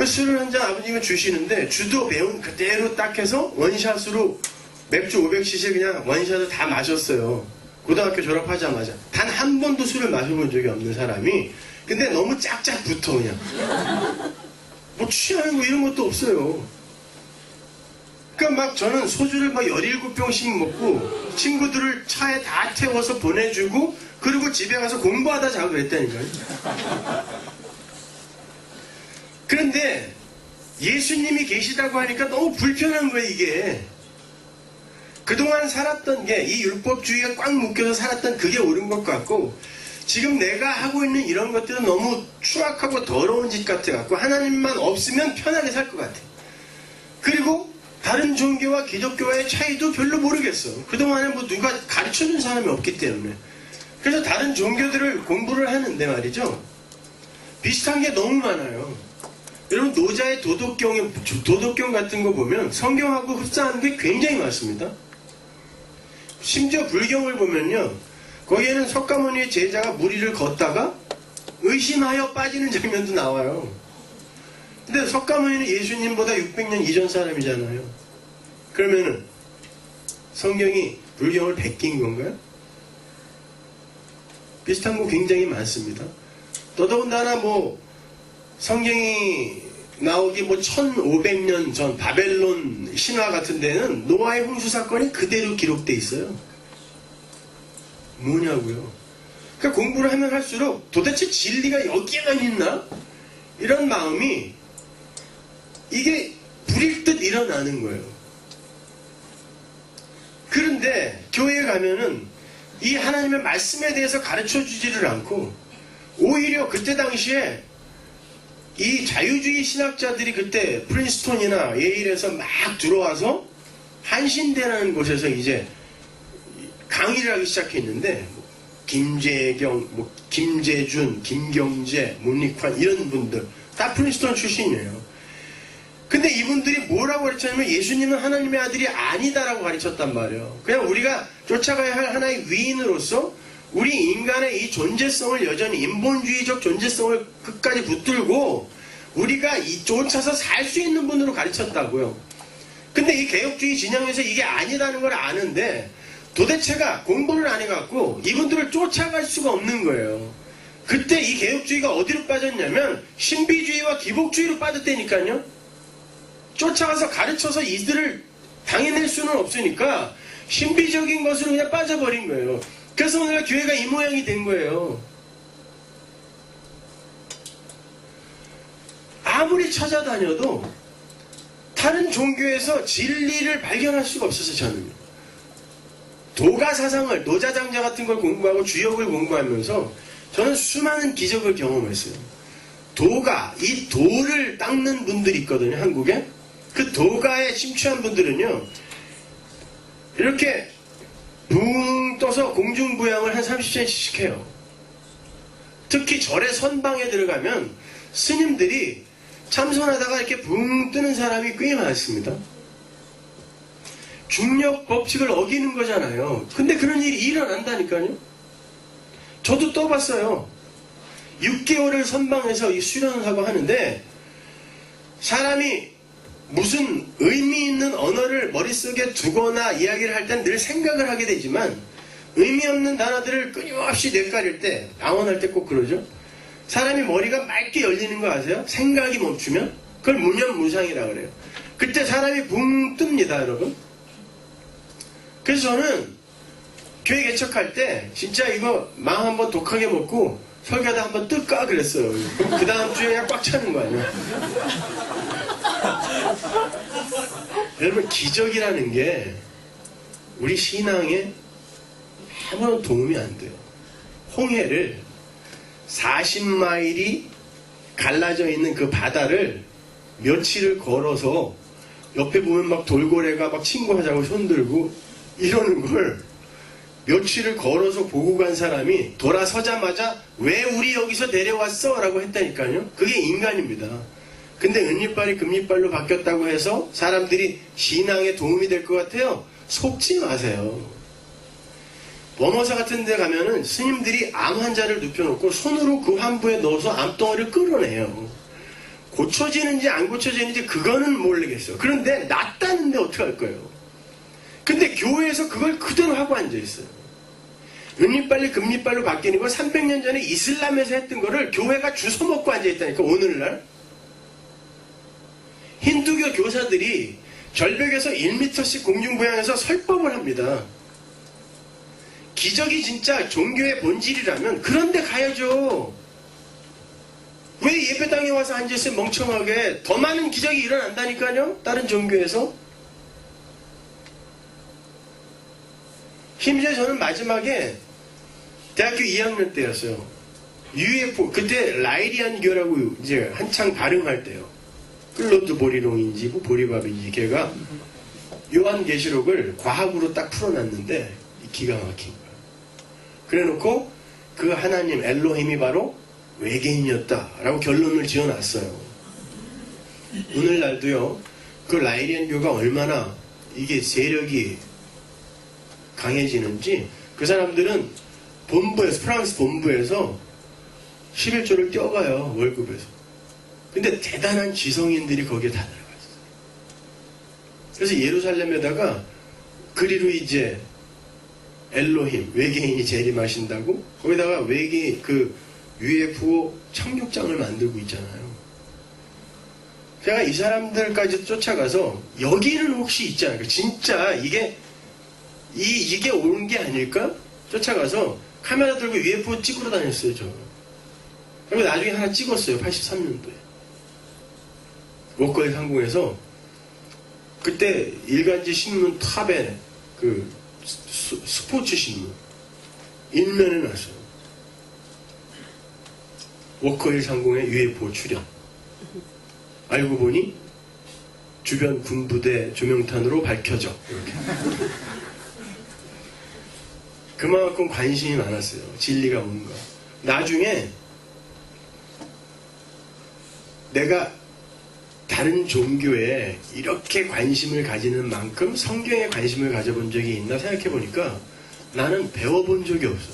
술을 한 잔 아버님이 주시는데 주도 배운 그대로 딱 해서 원샷으로 맥주 500cc 그냥 원샷을 다 마셨어요. 고등학교 졸업하자마자. 단 한 번도 술을 마셔본 적이 없는 사람이. 근데 너무 짝짝 붙어 그냥. 뭐 취하는 거 이런 것도 없어요. 그러니까 막 저는 소주를 막 17병씩 먹고 친구들을 차에 다 태워서 보내주고 그리고 집에 가서 공부하다 자고 그랬다니까요. 그런데 예수님이 계시다고 하니까 너무 불편한 거예요, 이게. 그동안 살았던 게 이 율법주의가 꽉 묶여서 살았던 그게 옳은 것 같고 지금 내가 하고 있는 이런 것들은 너무 추악하고 더러운 짓 같아갖고 하나님만 없으면 편하게 살 것 같아. 그리고 다른 종교와 기독교와의 차이도 별로 모르겠어. 그동안에 뭐 누가 가르쳐준 사람이 없기 때문에. 그래서 다른 종교들을 공부를 하는데 말이죠. 비슷한 게 너무 많아요. 여러분 노자의 도덕경 같은 거 보면 성경하고 흡사하는 게 굉장히 많습니다. 심지어 불경을 보면요. 거기에는 석가모니의 제자가 무리를 걷다가 의심하여 빠지는 장면도 나와요. 근데 석가모니는 예수님보다 600년 이전 사람이잖아요. 그러면은 성경이 불경을 베낀 건가요? 비슷한 거 굉장히 많습니다. 더더군다나 뭐 성경이 나오기 뭐 1500년 전 바벨론 신화 같은 데는 노아의 홍수 사건이 그대로 기록돼 있어요. 뭐냐고요? 그러니까 공부를 하면 할수록 도대체 진리가 여기에만 있나? 이런 마음이 이게 불일 듯 일어나는 거예요. 그런데 교회에 가면은 이 하나님의 말씀에 대해서 가르쳐 주지를 않고 오히려 그때 당시에 이 자유주의 신학자들이 그때 프린스톤이나 예일에서 막 들어와서 한신대라는 곳에서 이제 강의를 하기 시작했는데 김재경, 뭐 김재준, 김경재, 문익환 이런 분들 다 프린스톤 출신이에요. 근데 이분들이 뭐라고 가르쳤냐면 예수님은 하나님의 아들이 아니다라고 가르쳤단 말이에요. 그냥 우리가 쫓아가야 할 하나의 위인으로서 우리 인간의 이 존재성을 여전히 인본주의적 존재성을 끝까지 붙들고 우리가 쫓아서 살 수 있는 분으로 가르쳤다고요. 근데 이 개혁주의 진영에서 이게 아니다는 걸 아는데 도대체가 공부를 안 해갖고 이분들을 쫓아갈 수가 없는 거예요. 그때 이 개혁주의가 어디로 빠졌냐면 신비주의와 기복주의로 빠졌다니까요. 쫓아가서 가르쳐서 이들을 당해낼 수는 없으니까 신비적인 것으로 그냥 빠져버린 거예요. 그래서 오늘 교회가 이 모양이 된 거예요. 아무리 찾아다녀도 다른 종교에서 진리를 발견할 수가 없어서 저는 도가 사상을 노자장자 같은 걸 공부하고 주역을 공부하면서 저는 수많은 기적을 경험했어요. 도가 이 도를 닦는 분들이 있거든요. 한국에 그 도가에 심취한 분들은요 이렇게 붕 떠서 공중부양을 한 30cm씩 해요. 특히 절의 선방에 들어가면 스님들이 참선하다가 이렇게 붕 뜨는 사람이 꽤 많습니다. 중력 법칙을 어기는 거잖아요. 근데 그런 일이 일어난다니까요. 저도 떠봤어요. 6개월을 선방해서 이 수련을 하고 하는데 사람이 무슨 의미 있는 언어를 머릿속에 두거나 이야기를 할 땐 늘 생각을 하게 되지만 의미 없는 단어들을 끊임없이 뇌까릴 때, 방언할 때 꼭 그러죠. 사람이 머리가 맑게 열리는 거 아세요? 생각이 멈추면? 그걸 무념무상이라 그래요. 그때 사람이 붕 뜹니다, 여러분. 그래서 저는 교회 개척할 때 진짜 이거 망 한번 독하게 먹고 설교하다 한번 뜰까 그랬어요. 그 다음 주에 그냥 꽉 차는 거 아니야. 여러분, 기적이라는 게 우리 신앙에 아무런 도움이 안 돼요. 홍해를 40마일이 갈라져 있는 그 바다를 며칠을 걸어서 옆에 보면 막 돌고래가 막 친구하자고 손들고 이러는 걸 며칠을 걸어서 보고 간 사람이 돌아서자마자 왜 우리 여기서 내려왔어? 라고 했다니까요. 그게 인간입니다. 근데 은이빨이 금이빨로 바뀌었다고 해서 사람들이 신앙에 도움이 될 것 같아요? 속지 마세요. 범어사 같은 데 가면은 스님들이 암 환자를 눕혀놓고 손으로 그 환부에 넣어서 암덩어리를 끌어내요. 고쳐지는지 안 고쳐지는지 그거는 모르겠어요. 그런데 낫다는데 어떡할 거예요? 근데 교회에서 그걸 그대로 하고 앉아있어요. 은이빨이 금이빨로 바뀌는 거 300년 전에 이슬람에서 했던 거를 교회가 주워먹고 앉아있다니까, 오늘날. 힌두교 교사들이 절벽에서 1m씩 공중부양해서 설법을 합니다. 기적이 진짜 종교의 본질이라면 그런데 가야죠. 왜 예배당에 와서 앉아있어요, 멍청하게. 더 많은 기적이 일어난다니까요, 다른 종교에서. 심지어 저는 마지막에 대학교 2학년 때였어요. UFO, 그때 라이리안교라고 이제 한창 발음할 때요. 클로드 보리롱인지 보리밥인지 걔가 요한계시록을 과학으로 딱 풀어놨는데 기가 막힌 거야. 그래놓고 그 하나님 엘로힘이 바로 외계인이었다라고 결론을 지어놨어요. 오늘날도요, 그 라이리안교가 얼마나 이게 세력이 강해지는지, 그 사람들은 본부에서, 프랑스 본부에서 11조를 떼어가요, 월급에서. 근데 대단한 지성인들이 거기에 다 들어갔어요. 그래서 예루살렘에다가 그리로 이제 엘로힘, 외계인이 재림하신다고 거기다가 외계인, 그 UFO 착륙장을 만들고 있잖아요. 제가 이 사람들까지 쫓아가서 여기는 혹시 있지 않을까? 진짜 이게 온 게 아닐까? 쫓아가서 카메라 들고 UFO 찍으러 다녔어요, 저. 그리고 나중에 하나 찍었어요, 83년도에. 워커힐 상공에서. 그때 일간지 신문 탑에 그 스포츠 신문 일면에 났어요. 워커힐 상공의 UFO 출현. 알고 보니 주변 군부대 조명탄으로 밝혀져. 이렇게. 그만큼 관심이 많았어요. 진리가 뭔가. 나중에 내가 다른 종교에 이렇게 관심을 가지는 만큼 성경에 관심을 가져본 적이 있나 생각해보니까 나는 배워본 적이 없어.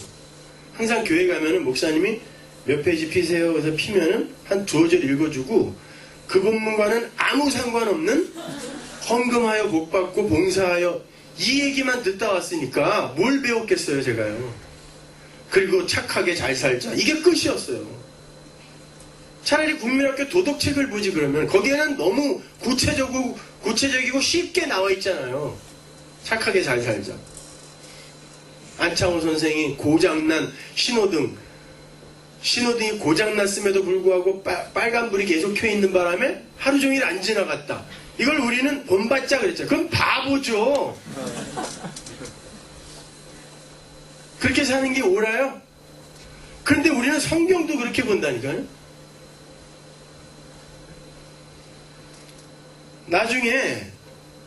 항상 교회 가면은 목사님이 몇 페이지 피세요. 그래서 피면은 한 두어 절 읽어주고, 그 본문과는 아무 상관없는 헌금하여 복받고 봉사하여 이 얘기만 듣다 왔으니까 뭘 배웠겠어요, 제가요. 그리고 착하게 잘 살자, 이게 끝이었어요. 차라리 국민학교 도덕책을 보지. 그러면 거기에는 너무 구체적이고 쉽게 나와 있잖아요. 착하게 잘 살자. 안창호 선생이 고장난 신호등이 고장났음에도 불구하고 빨간불이 계속 켜 있는 바람에 하루 종일 안 지나갔다. 이걸 우리는 본받자 그랬죠. 그럼 바보죠. 그렇게 사는 게 옳아요? 그런데 우리는 성경도 그렇게 본다니까요. 나중에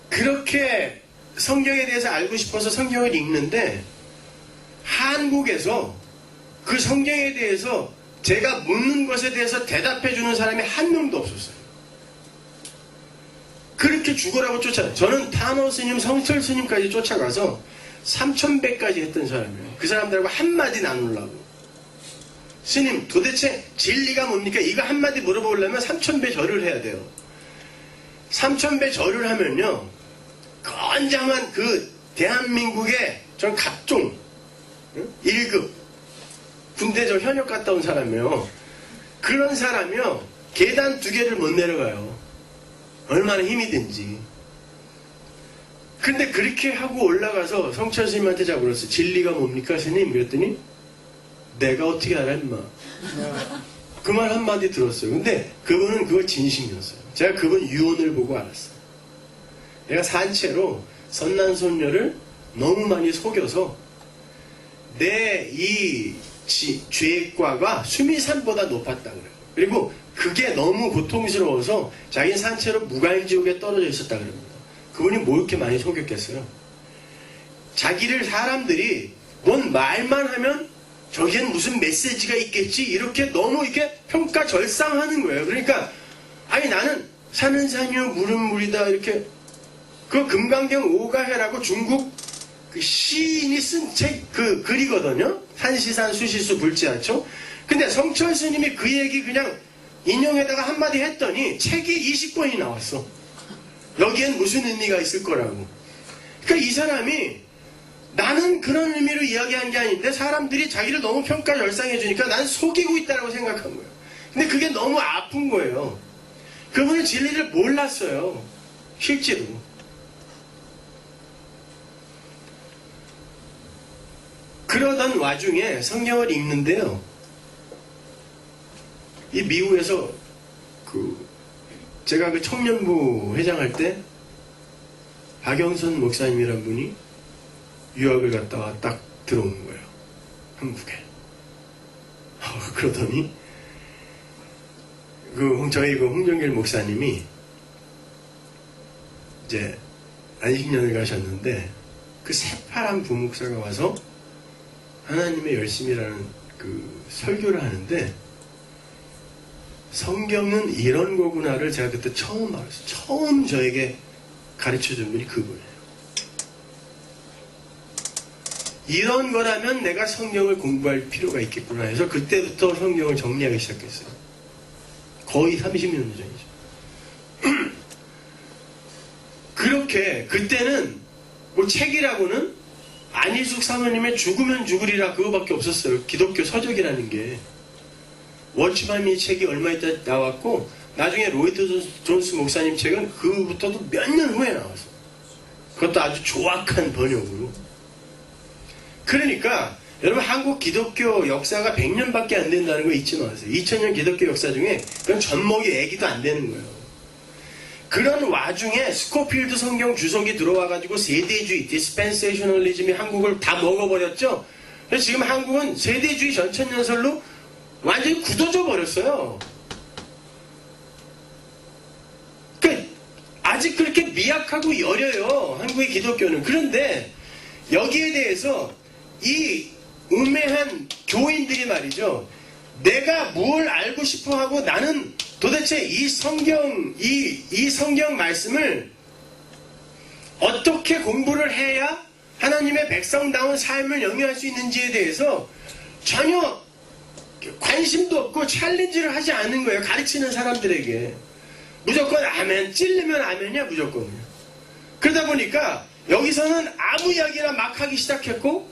그렇게 성경에 대해서 알고 싶어서 성경을 읽는데, 한국에서 그 성경에 대해서 제가 묻는 것에 대해서 대답해주는 사람이 한 명도 없었어요. 그렇게 죽으라고 쫓아가요. 저는 탄호 스님, 성철 스님까지 쫓아가서 3,100까지 했던 사람이에요. 그 사람들하고 한마디 나누려고. 스님, 도대체 진리가 뭡니까? 이거 한마디 물어보려면 3,000배 절을 해야 돼요. 3000배 절을 하면요, 건장한 그 대한민국의 전 갑종 1급 군대 저 현역 갔다 온 사람이요, 그런 사람이요 계단 2개를 못 내려가요. 얼마나 힘이 든지. 근데 그렇게 하고 올라가서 성철 스님한테 자고 그랬어. 진리가 뭡니까 스님? 그랬더니 내가 어떻게 알아 임마. 그 말 한마디 들었어요. 근데 그분은 그거 진심이었어요. 제가 그분 유언을 보고 알았어요. 내가 산채로 선난손녀를 너무 많이 속여서 내 이 죄과가 수미산보다 높았다 그래요. 그리고 그게 너무 고통스러워서 자기는 산채로 무간지옥에 떨어져 있었다 그럽니다. 그분이 뭐 이렇게 많이 속였겠어요? 자기를 사람들이 뭔 말만 하면 저기엔 무슨 메시지가 있겠지 이렇게 너무 이렇게 평가절상하는 거예요. 그러니까 아니 나는 산은 산이요 물은 물이다 이렇게. 그 금강경 오가해라고 중국 그 시인이 쓴 책 그 글이거든요. 산시산 수시수 불지하초. 근데 성철 스님이 그 얘기 그냥 인용에다가 한마디 했더니 책이 20권이 나왔어. 여기엔 무슨 의미가 있을 거라고. 그러니까 이 사람이 나는 그런 의미로 이야기한 게 아닌데 사람들이 자기를 너무 평가절상해 주니까 난 속이고 있다고 생각한 거예요. 근데 그게 너무 아픈 거예요. 그분은 진리를 몰랐어요. 실제로. 그러던 와중에 성경을 읽는데요. 이 미국에서 제가 그 청년부 회장할 때 박영선 목사님이란 분이 유학을 갔다가 딱 들어오는 거예요. 한국에. 그러더니 저희 홍정길 목사님이 이제 안식년을 가셨는데 그 새파란 부목사가 와서 하나님의 열심이라는 그 설교를 하는데 성경은 이런 거구나를 제가 그때 처음 알았어요. 처음 저에게 가르쳐준 분이 그거예요. 이런 거라면 내가 성경을 공부할 필요가 있겠구나 해서 그때부터 성경을 정리하기 시작했어요. 거의 30년 전이죠. 그렇게 그때는 뭐 책이라고는 안희숙 사모님의 죽으면 죽으리라 그거밖에 없었어요. 기독교 서적이라는 게. 워치만이 책이 얼마 있다 나왔고 나중에 로이드 존스 목사님 책은 그부터도 몇 년 후에 나왔어요. 그것도 아주 조악한 번역으로. 그러니까 여러분 한국 기독교 역사가 100년밖에 안 된다는 거 잊지 마세요. 2000년 기독교 역사 중에 그건 젖먹이 애기도 안 되는 거예요. 그런 와중에 스코필드 성경 주석이 들어와가지고 세대주의, 디스펜세이셔널리즘이 한국을 다 먹어버렸죠. 그래서 지금 한국은 세대주의 전천년설로 완전히 굳어져 버렸어요. 그러니까 아직 그렇게 미약하고 여려요. 한국의 기독교는. 그런데 여기에 대해서 이 음해한 교인들이 말이죠. 내가 뭘 알고 싶어 하고 나는 도대체 이 성경 말씀을 어떻게 공부를 해야 하나님의 백성다운 삶을 영위할 수 있는지에 대해서 전혀 관심도 없고 챌린지를 하지 않는 거예요. 가르치는 사람들에게. 무조건 아멘, 찔리면 아멘이야 무조건. 그러다 보니까 여기서는 아무 이야기나 막 하기 시작했고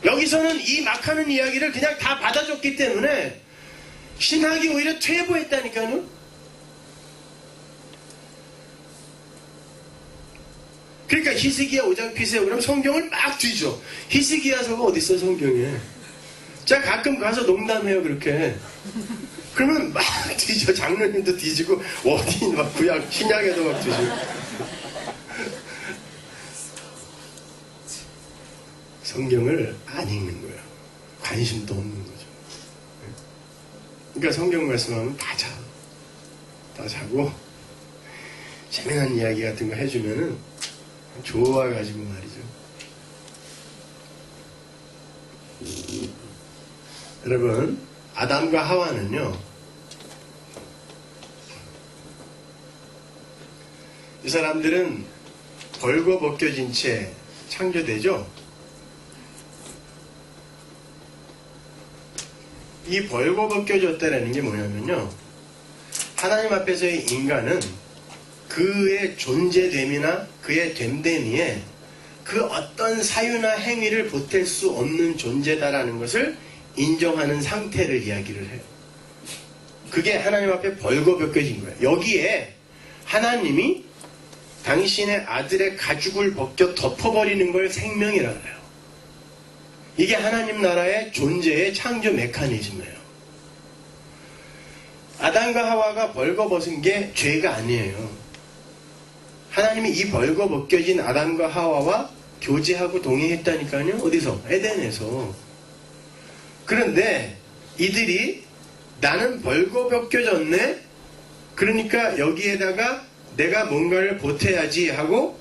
여기서는 이 막 하는 이야기를 그냥 다 받아줬기 때문에 신학이 오히려 퇴보했다니까요. 그러니까 히스기야 5장 피세요. 그럼 성경을 막 뒤져. 히스기야서가 어딨어 성경에. 제가 가끔 가서 농담해요 그렇게. 그러면 막 뒤져. 장로님도 뒤지고 어디 막 구약 신약에도 막 뒤지고. 성경을 안 읽는 거예요. 관심도 없는 거죠. 그러니까 성경 말씀하면 다 자. 다 자고 재미난 이야기 같은 거 해주면은 좋아가지고 말이죠. 여러분, 아담과 하와는요, 이 사람들은 벌거벗겨진 채 창조되죠. 이 벌거벗겨졌다라는 게 뭐냐면요, 하나님 앞에서의 인간은 그의 존재됨이나 그의 됨됨이에 그 어떤 사유나 행위를 보탤 수 없는 존재다라는 것을 인정하는 상태를 이야기를 해요. 그게 하나님 앞에 벌거벗겨진 거예요. 여기에 하나님이 당신의 아들의 가죽을 벗겨 덮어버리는 걸 생명이라고 해요. 이게 하나님 나라의 존재의 창조 메커니즘이에요. 아담과 하와가 벌거벗은 게 죄가 아니에요. 하나님이 이 벌거벗겨진 아담과 하와와 교제하고 동행했다니까요. 어디서? 에덴에서. 그런데 이들이 나는 벌거벗겨졌네? 그러니까 여기에다가 내가 뭔가를 보태야지 하고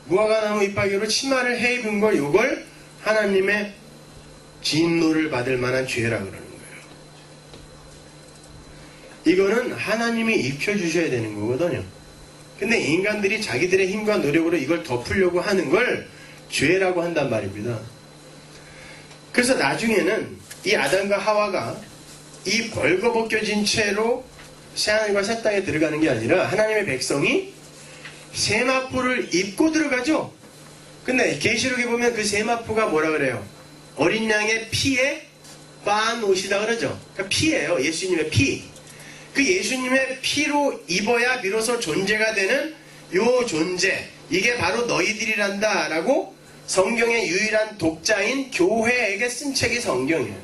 무화과나무 잎사귀로 치마를 해 입은 걸 이걸 하나님의 진노를 받을 만한 죄라 그러는 거예요. 이거는 하나님이 입혀주셔야 되는 거거든요. 근데 인간들이 자기들의 힘과 노력으로 이걸 덮으려고 하는 걸 죄라고 한단 말입니다. 그래서 나중에는 이 아담과 하와가 이 벌거벗겨진 채로 새하늘과 새 땅에 들어가는 게 아니라 하나님의 백성이 세마포를 입고 들어가죠. 근데 계시록에 보면 그 세마포가 뭐라 그래요? 어린 양의 피에 빤 옷이다 그러죠. 그러니까 피예요. 예수님의 피. 그 예수님의 피로 입어야 비로소 존재가 되는 요 존재, 이게 바로 너희들이란다 라고 성경의 유일한 독자인 교회에게 쓴 책이 성경이에요.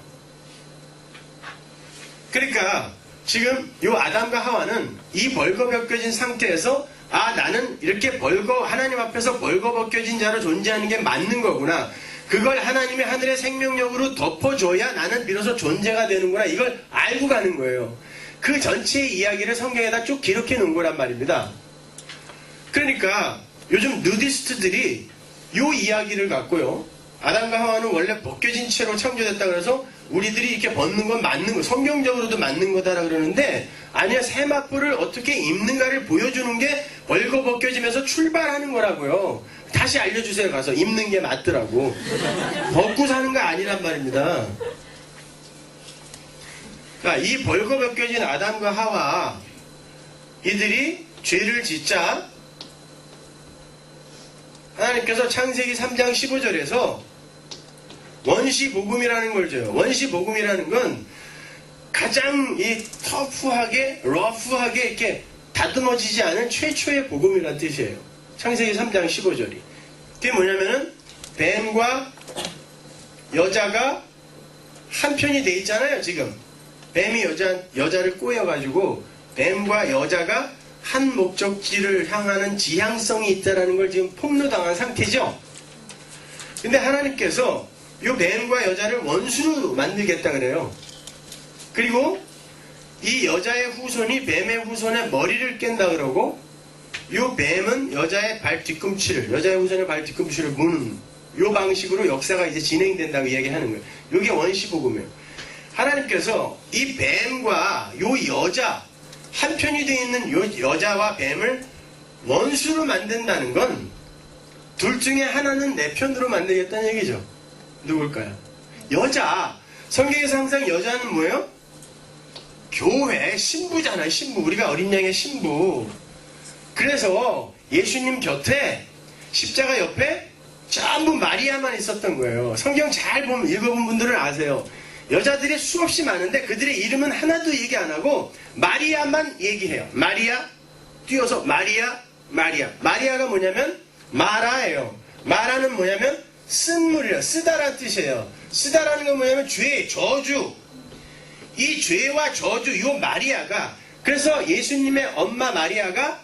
그러니까 지금 요 아담과 하와는 이 벌거벗겨진 상태에서 나는 이렇게 하나님 앞에서 벌거벗겨진 자로 존재하는 게 맞는 거구나. 그걸 하나님이 하늘의 생명력으로 덮어줘야 나는 비로소 존재가 되는구나. 이걸 알고 가는 거예요. 그 전체의 이야기를 성경에다 쭉 기록해 놓은 거란 말입니다. 그러니까 요즘 누디스트들이 요 이야기를 갖고요. 아담과 하와는 원래 벗겨진 채로 창조됐다 그래서 우리들이 이렇게 벗는 건 맞는 거, 성경적으로도 맞는 거다라 그러는데 아니야, 세마포를 어떻게 입는가를 보여주는 게 벌거벗겨지면서 출발하는 거라고요. 다시 알려주세요. 가서 입는 게 맞더라고. 벗고 사는 거 아니란 말입니다. 그러니까 이 벌거벗겨진 아담과 하와 이들이 죄를 짓자 하나님께서 창세기 3장 15절에서 원시복음이라는 걸 줘요. 원시복음이라는 건 가장 이 터프하게, 러프하게 이렇게 다듬어지지 않은 최초의 복음이라는 뜻이에요. 창세기 3장 15절이. 그게 뭐냐면은 뱀과 여자가 한 편이 돼 있잖아요, 지금. 뱀이 여자를 꼬여가지고 뱀과 여자가 한 목적지를 향하는 지향성이 있다는 걸 지금 폭로당한 상태죠. 근데 하나님께서 이 뱀과 여자를 원수로 만들겠다 그래요. 그리고 이 여자의 후손이 뱀의 후손의 머리를 깬다 그러고 이 뱀은 여자의 발 뒤꿈치를, 여자의 후손의 발 뒤꿈치를 무는 이 방식으로 역사가 이제 진행된다고 이야기하는 거예요. 이게 원시복음이에요. 하나님께서 이 뱀과 이 여자, 한편이 되어 있는 이 여자와 뱀을 원수로 만든다는 건 둘 중에 하나는 내 편으로 만들겠다는 얘기죠. 누굴까요? 여자. 성경에서 항상 여자는 뭐예요? 교회, 신부잖아요. 신부. 우리가 어린 양의 신부. 그래서 예수님 곁에 십자가 옆에 전부 마리아만 있었던 거예요. 성경 잘 읽어본 분들은 아세요. 여자들이 수없이 많은데 그들의 이름은 하나도 얘기 안 하고 마리아만 얘기해요. 마리아, 띄어서 마리아, 마리아. 마리아가 뭐냐면 마라예요. 마라는 뭐냐면 쓴물이에요. 쓰다라는 뜻이에요. 쓰다라는 건 뭐냐면 죄, 저주. 이 죄와 저주, 요 마리아가, 그래서 예수님의 엄마 마리아가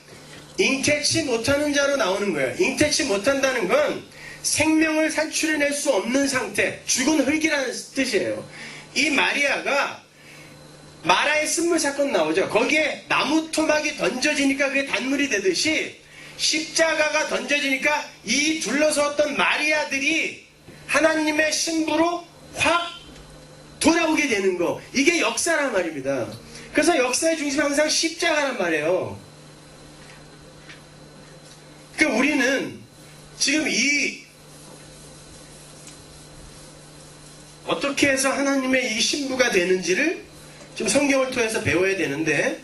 잉태치 못하는 자로 나오는 거예요. 잉태치 못한다는 건 생명을 산출해낼 수 없는 상태, 죽은 흙이라는 뜻이에요. 이 마리아가 마라의 쓴물 사건 나오죠. 거기에 나무 토막이 던져지니까 그게 단물이 되듯이 십자가가 던져지니까 이 둘러섰던 마리아들이 하나님의 신부로 확 돌아오게 되는 거. 이게 역사란 말입니다. 그래서 역사의 중심은 항상 십자가란 말이에요. 그러니까 우리는 지금 어떻게 해서 하나님의 이 신부가 되는지를 좀 성경을 통해서 배워야 되는데,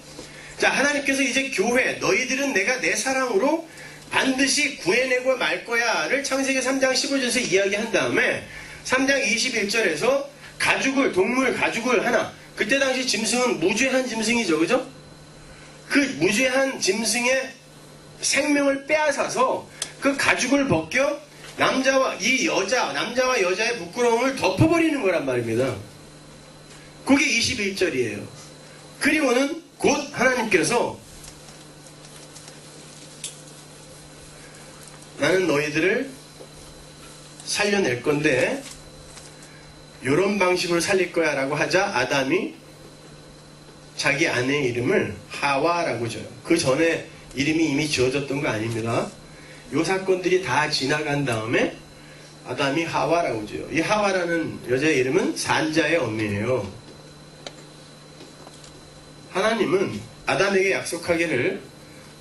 자, 하나님께서 이제 교회, 너희들은 내가 내 사랑으로 반드시 구해내고 말 거야를 창세기 3장 15절에서 이야기한 다음에 3장 21절에서 가죽을, 동물 가죽을 하나, 그때 당시 짐승은 무죄한 짐승이죠, 그죠? 그 무죄한 짐승의 생명을 빼앗아서 그 가죽을 벗겨 남자와 여자의 부끄러움을 덮어버리는 거란 말입니다. 그게 21절이에요. 그리고는 곧 하나님께서 나는 너희들을 살려낼 건데 이런 방식으로 살릴 거야 라고 하자 아담이 자기 아내의 이름을 하와라고 줘요. 그 전에 이름이 이미 지어졌던 거 아닙니다. 이 사건들이 다 지나간 다음에 아담이 하와라고 줘요. 이 하와라는 여자의 이름은 산자의 어미예요. 하나님은 아담에게 약속하기를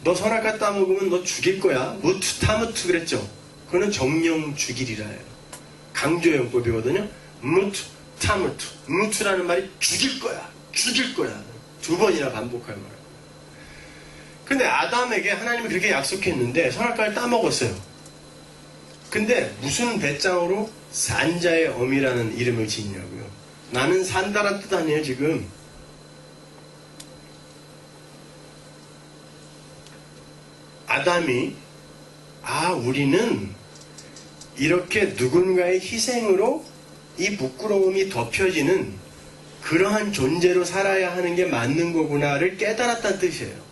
너 선악과 따먹으면 너 죽일 거야. 무투 타무투 그랬죠. 그거는 정령 죽이리라 해요. 강조용법이거든요. 무투 타무투. 무투라는 말이 죽일 거야. 죽일 거야. 두 번이나 반복할 말. 근데 아담에게 하나님이 그렇게 약속했는데 선악과를 따먹었어요. 근데 무슨 배짱으로 산자의 어미라는 이름을 짓냐고요. 나는 산다란 뜻 아니에요 지금. 아담이 우리는 이렇게 누군가의 희생으로 이 부끄러움이 덮여지는 그러한 존재로 살아야 하는 게 맞는 거구나를 깨달았다는 뜻이에요.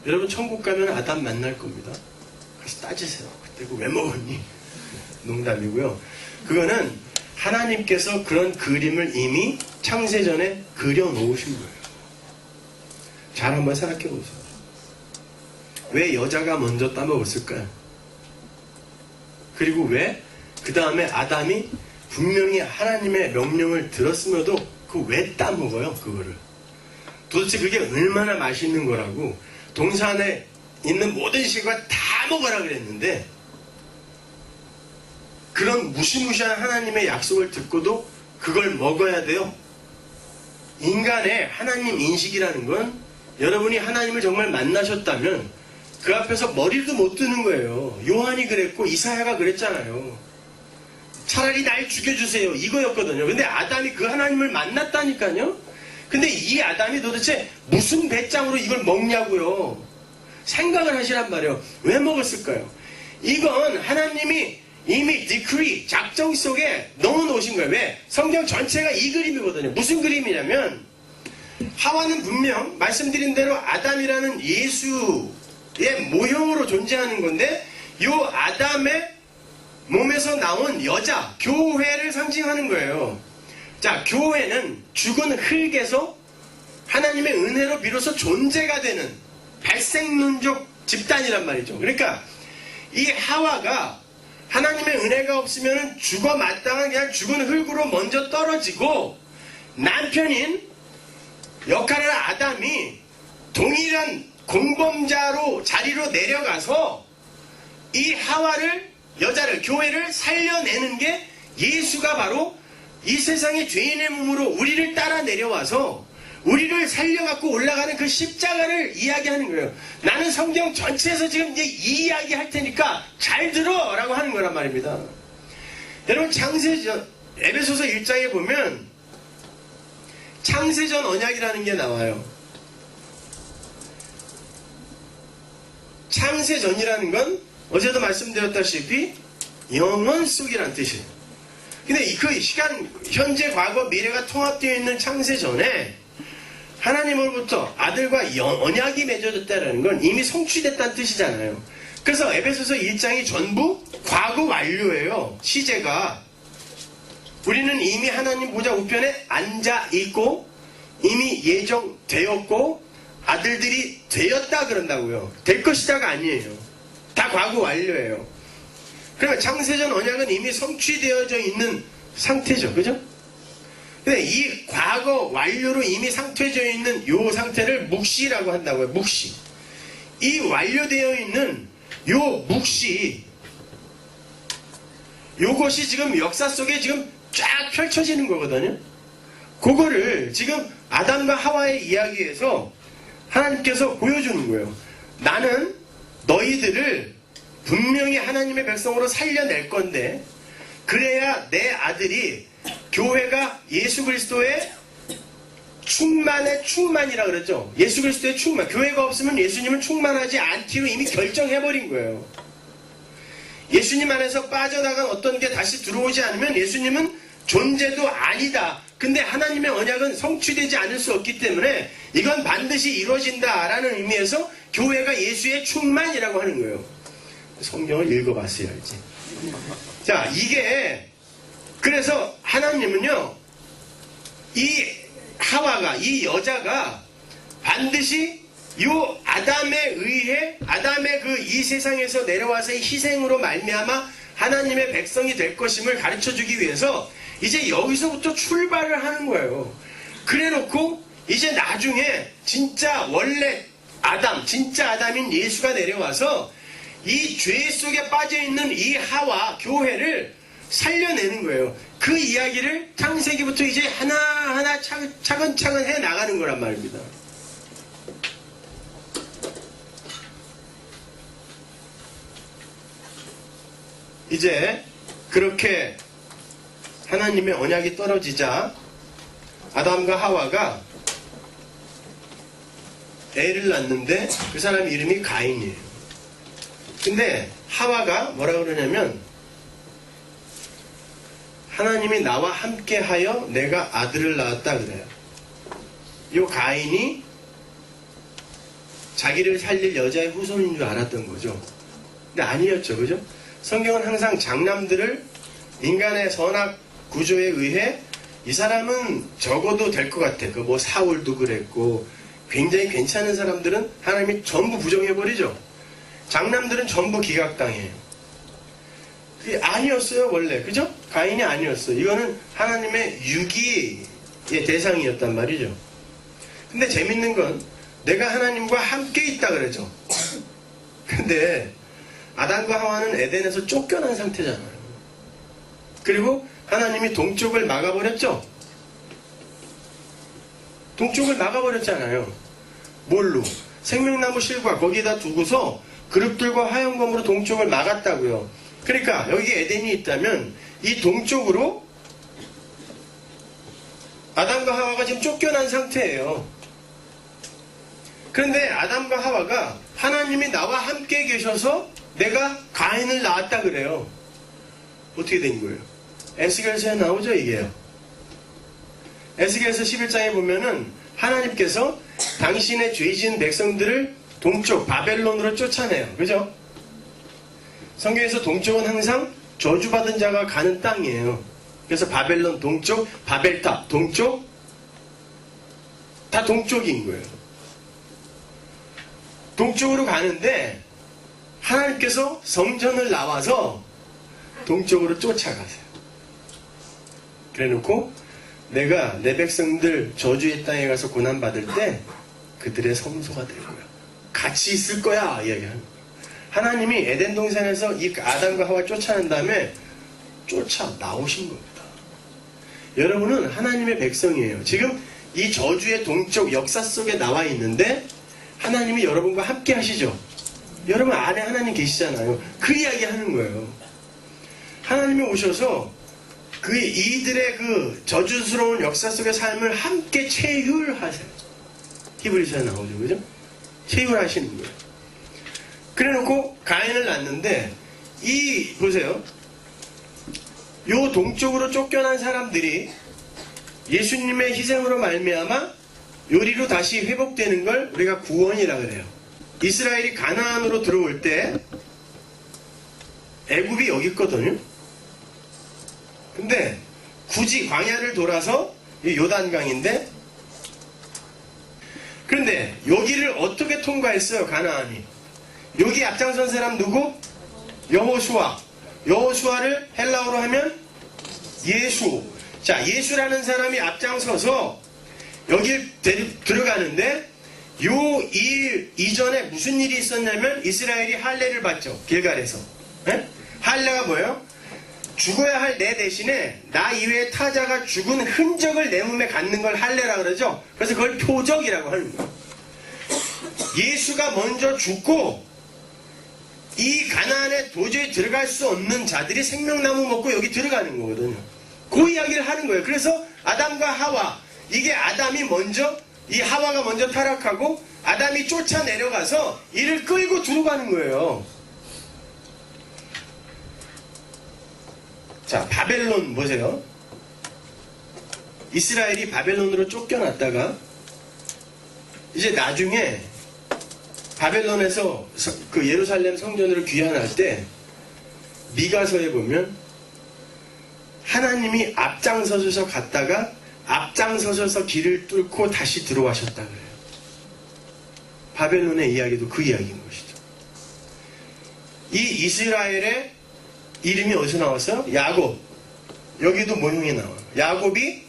여러분 천국 가면 아담 만날 겁니다. 가서 따지세요. 그때 그거 왜 먹었니? 농담이고요. 그거는 하나님께서 그런 그림을 이미 창세전에 그려놓으신 거예요. 잘 한번 생각해 보세요. 왜 여자가 먼저 따먹었을까요? 그리고 왜 그 다음에 아담이 분명히 하나님의 명령을 들었음에도 그 왜 따먹어요? 그거를. 도대체 그게 얼마나 맛있는 거라고 동산에 있는 모든 식과 다 먹어라 그랬는데 그런 무시무시한 하나님의 약속을 듣고도 그걸 먹어야 돼요. 인간의 하나님 인식이라는 건 여러분이 하나님을 정말 만나셨다면 그 앞에서 머리도 못 드는 거예요. 요한이 그랬고 이사야가 그랬잖아요. 차라리 날 죽여주세요. 이거였거든요. 근데 아담이 그 하나님을 만났다니까요. 근데 이 아담이 도대체 무슨 배짱으로 이걸 먹냐고요. 생각을 하시란 말이에요. 왜 먹었을까요? 이건 하나님이 이미 디크리, 작정 속에 넣어놓으신 거예요. 왜? 성경 전체가 이 그림이거든요. 무슨 그림이냐면 하와는 분명 말씀드린 대로 아담이라는 예수의 모형으로 존재하는 건데 이 아담의 몸에서 나온 여자, 교회를 상징하는 거예요. 자, 교회는 죽은 흙에서 하나님의 은혜로 비로소 존재가 되는 백생민족 집단이란 말이죠. 그러니까 이 하와가 하나님의 은혜가 없으면 죽어 마땅한 그냥 죽은 흙으로 먼저 떨어지고 남편인 역할을 아담이 동일한 공범자로 자리로 내려가서 이 하와를 여자를 교회를 살려내는 게 예수가 바로 이 세상의 죄인의 몸으로 우리를 따라 내려와서 우리를 살려갖고 올라가는 그 십자가를 이야기하는 거예요. 나는 성경 전체에서 지금 이제 이 이야기 할 테니까 잘 들어! 라고 하는 거란 말입니다. 여러분 창세전 에베소서 1장에 보면 창세전 언약이라는 게 나와요. 창세전이라는 건 어제도 말씀드렸다시피 영원 속이라는 뜻이에요. 근데 그 시간, 현재, 과거, 미래가 통합되어 있는 창세전에 하나님으로부터 아들과 언약이 맺어졌다는 건 이미 성취됐다는 뜻이잖아요. 그래서 에베소서 1장이 전부 과거 완료예요. 시제가. 우리는 이미 하나님 보좌 우편에 앉아있고 이미 예정되었고 아들들이 되었다 그런다고요. 될 것이다가 아니에요. 다 과거 완료예요. 그러면 창세전 언약은 이미 성취되어져 있는 상태죠. 그죠? 근데 이 과거 완료로 이미 상태되어 있는 요 상태를 묵시라고 한다고요. 묵시. 이 완료되어 있는 요 묵시, 요것이 지금 역사 속에 지금 쫙 펼쳐지는 거거든요. 그거를 지금 아담과 하와의 이야기에서 하나님께서 보여주는 거예요. 나는 너희들을 분명히 하나님의 백성으로 살려낼 건데, 그래야 내 아들이 교회가 예수 그리스도의 충만의 충만이라 그러죠. 예수 그리스도의 충만. 교회가 없으면 예수님은 충만하지 않기로 이미 결정해버린 거예요. 예수님 안에서 빠져나간 어떤 게 다시 들어오지 않으면 예수님은 존재도 아니다. 근데 하나님의 언약은 성취되지 않을 수 없기 때문에 이건 반드시 이루어진다라는 의미에서 교회가 예수의 충만이라고 하는 거예요. 성경을 읽어봤어야 알지. 자, 이게 그래서 하나님은요, 이 하와가, 이 여자가 반드시 요 아담에 의해, 아담의 그 이 세상에서 내려와서의 희생으로 말미암아 하나님의 백성이 될 것임을 가르쳐주기 위해서 이제 여기서부터 출발을 하는 거예요. 그래 놓고 이제 나중에 진짜 원래 아담, 진짜 아담인 예수가 내려와서 이 죄 속에 빠져있는 이 하와 교회를 살려내는 거예요. 그 이야기를 창세기부터 이제 하나하나 차근차근 해 나가는 거란 말입니다. 이제 그렇게 하나님의 언약이 떨어지자 아담과 하와가 애를 낳는데 그 사람 이름이 가인이에요. 근데 하와가 뭐라 그러냐면, 하나님이 나와 함께하여 내가 아들을 낳았다 그래요. 이 가인이 자기를 살릴 여자의 후손인 줄 알았던 거죠. 근데 아니었죠, 그죠? 성경은 항상 장남들을 인간의 선악 구조에 의해 이 사람은 적어도 될 것 같아. 그 뭐 사울도 그랬고, 굉장히 괜찮은 사람들은 하나님이 전부 부정해버리죠. 장남들은 전부 기각당해요. 그게 아니었어요, 원래. 그죠? 가인이 아니었어요. 이거는 하나님의 유기의 대상이었단 말이죠. 근데 재밌는 건 내가 하나님과 함께 있다 그러죠. 근데 아담과 하와는 에덴에서 쫓겨난 상태잖아요. 그리고 하나님이 동쪽을 막아버렸죠. 동쪽을 막아버렸잖아요. 뭘로? 생명나무 실과 거기다 두고서 그룹들과 화영검으로 동쪽을 막았다고요. 그러니까 여기 에덴이 있다면 이 동쪽으로 아담과 하와가 지금 쫓겨난 상태예요. 그런데 아담과 하와가 하나님이 나와 함께 계셔서 내가 가인을 낳았다 그래요. 어떻게 된 거예요? 에스겔서에 나오죠, 이게요. 에스겔서 11장에 보면은 하나님께서 당신의 죄지은 백성들을 동쪽 바벨론으로 쫓아내요. 그죠? 성경에서 동쪽은 항상 저주받은 자가 가는 땅이에요. 그래서 바벨론 동쪽, 바벨탑 동쪽, 다 동쪽인 거예요. 동쪽으로 가는데 하나님께서 성전을 나와서 동쪽으로 쫓아가세요. 그래놓고 내가 내 백성들 저주의 땅에 가서 고난받을 때 그들의 성소가 될 거야. 같이 있을 거야. 이야기하는 거예요. 하나님이 에덴 동산에서 이 아담과 하와 쫓아낸 다음에 쫓아 나오신 겁니다. 여러분은 하나님의 백성이에요. 지금 이 저주의 동쪽 역사 속에 나와 있는데 하나님이 여러분과 함께 하시죠. 여러분 안에 하나님 계시잖아요. 그 이야기 하는 거예요. 하나님이 오셔서 그 이들의 그 저주스러운 역사 속의 삶을 함께 체휼하세요. 히브리서에 나오죠, 그죠? 체휼하시는 거예요. 그래놓고 가인을 낳는데 보세요. 요 동쪽으로 쫓겨난 사람들이 예수님의 희생으로 말미암아 요리로 다시 회복되는 걸 우리가 구원이라 그래요. 이스라엘이 가나안으로 들어올 때 애굽이 여기 있거든요. 근데 굳이 광야를 돌아서 요단강인데, 그런데 여기를 어떻게 통과했어요, 가나안이? 여기 앞장선 사람 누구? 여호수아. 여호수아를 헬라어로 하면 예수. 자, 예수라는 사람이 앞장서서 여길 들어가는데 요 일 이전에 무슨 일이 있었냐면 이스라엘이 할례를 받죠. 길갈에서. 네? 할례가 뭐예요? 죽어야 할 내 대신에 나 이외에 타자가 죽은 흔적을 내 몸에 갖는 걸 할례라 그러죠. 그래서 그걸 표적이라고 하는 거예요. 예수가 먼저 죽고 이 가나안에 도저히 들어갈 수 없는 자들이 생명나무 먹고 여기 들어가는 거거든요. 그 이야기를 하는 거예요. 그래서 아담과 하와, 이게 아담이 먼저, 이 하와가 먼저 타락하고 아담이 쫓아내려가서 이를 끌고 들어가는 거예요. 자, 바벨론 보세요. 이스라엘이 바벨론으로 쫓겨났다가 이제 나중에 바벨론에서 그 예루살렘 성전으로 귀환할 때 미가서에 보면 하나님이 앞장서셔서 갔다가 앞장서셔서 길을 뚫고 다시 들어와셨다 그래요. 바벨론의 이야기도 그 이야기인 것이죠. 이 이스라엘의 이름이 어디서 나왔어요? 야곱. 여기도 모형이 나와요. 야곱이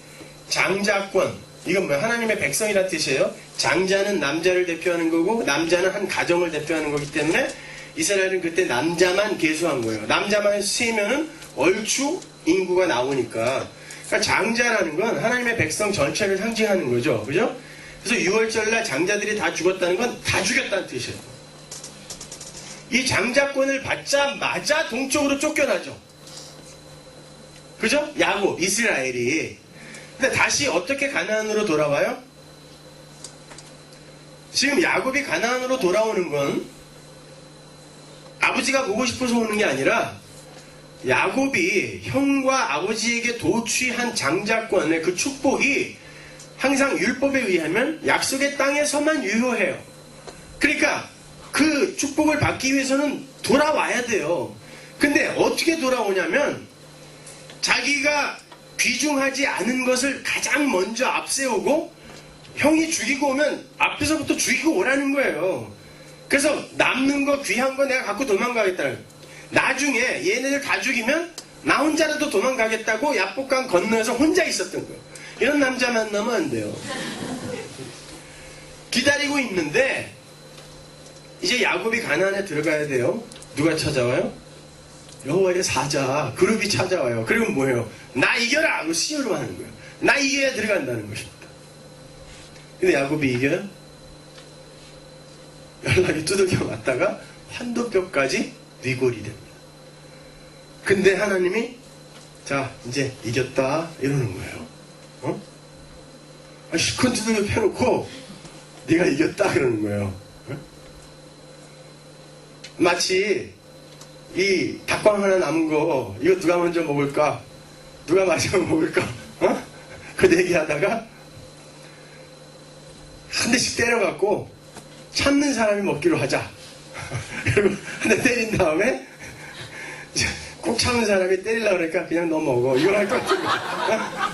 장자권. 이건 뭐야? 하나님의 백성이라는 뜻이에요. 장자는 남자를 대표하는 거고 남자는 한 가정을 대표하는 거기 때문에 이스라엘은 그때 남자만 계수한 거예요. 남자만 세면은 얼추 인구가 나오니까. 그러니까 장자라는 건 하나님의 백성 전체를 상징하는 거죠. 그죠? 그래서 6월절날 장자들이 다 죽었다는 건 다 죽였다는 뜻이에요. 이 장자권을 받자마자 동쪽으로 쫓겨나죠. 그죠? 야곱, 이스라엘이. 근데 다시 어떻게 가나안으로 돌아와요? 지금 야곱이 가나안으로 돌아오는 건 아버지가 보고 싶어서 오는 게 아니라 야곱이 형과 아버지에게 도취한 장자권의 그 축복이 항상 율법에 의하면 약속의 땅에서만 유효해요. 그러니까 그 축복을 받기 위해서는 돌아와야 돼요. 근데 어떻게 돌아오냐면 자기가 귀중하지 않은 것을 가장 먼저 앞세우고 형이 죽이고 오면 앞에서부터 죽이고 오라는 거예요. 그래서 남는 거 귀한 거 내가 갖고 도망가겠다. 나중에 얘네들 다 죽이면 나 혼자라도 도망가겠다고 야복강 건너에서 혼자 있었던 거예요. 이런 남자 만나면 안 돼요. 기다리고 있는데 이제 야곱이 가나안에 들어가야 돼요. 누가 찾아와요? 여호와의 사자 그룹이 찾아와요. 그리고 뭐예요? 나 이겨라! 하고 시험을 하는 거예요. 나 이겨야 들어간다는 것입니다. 근데 야곱이 이겨요? 연락이 두들겨 맞다가 환도뼈까지 위골이 됩니다. 근데 하나님이 자 이제 이겼다 이러는 거예요. 어? 시컨 두들겨 펴놓고 네가 이겼다 그러는 거예요. 어? 마치 이 닭광 하나 남은 거 이거 누가 먼저 먹을까? 누가 마지막 먹을까? 어? 그 얘기하다가 한 대씩 때려갖고 참는 사람이 먹기로 하자. 그리고 한 대 때린 다음에 꼭 참는 사람이 때리려고 그러니까 그냥 너 먹어. 이걸 할 것 같은 거야.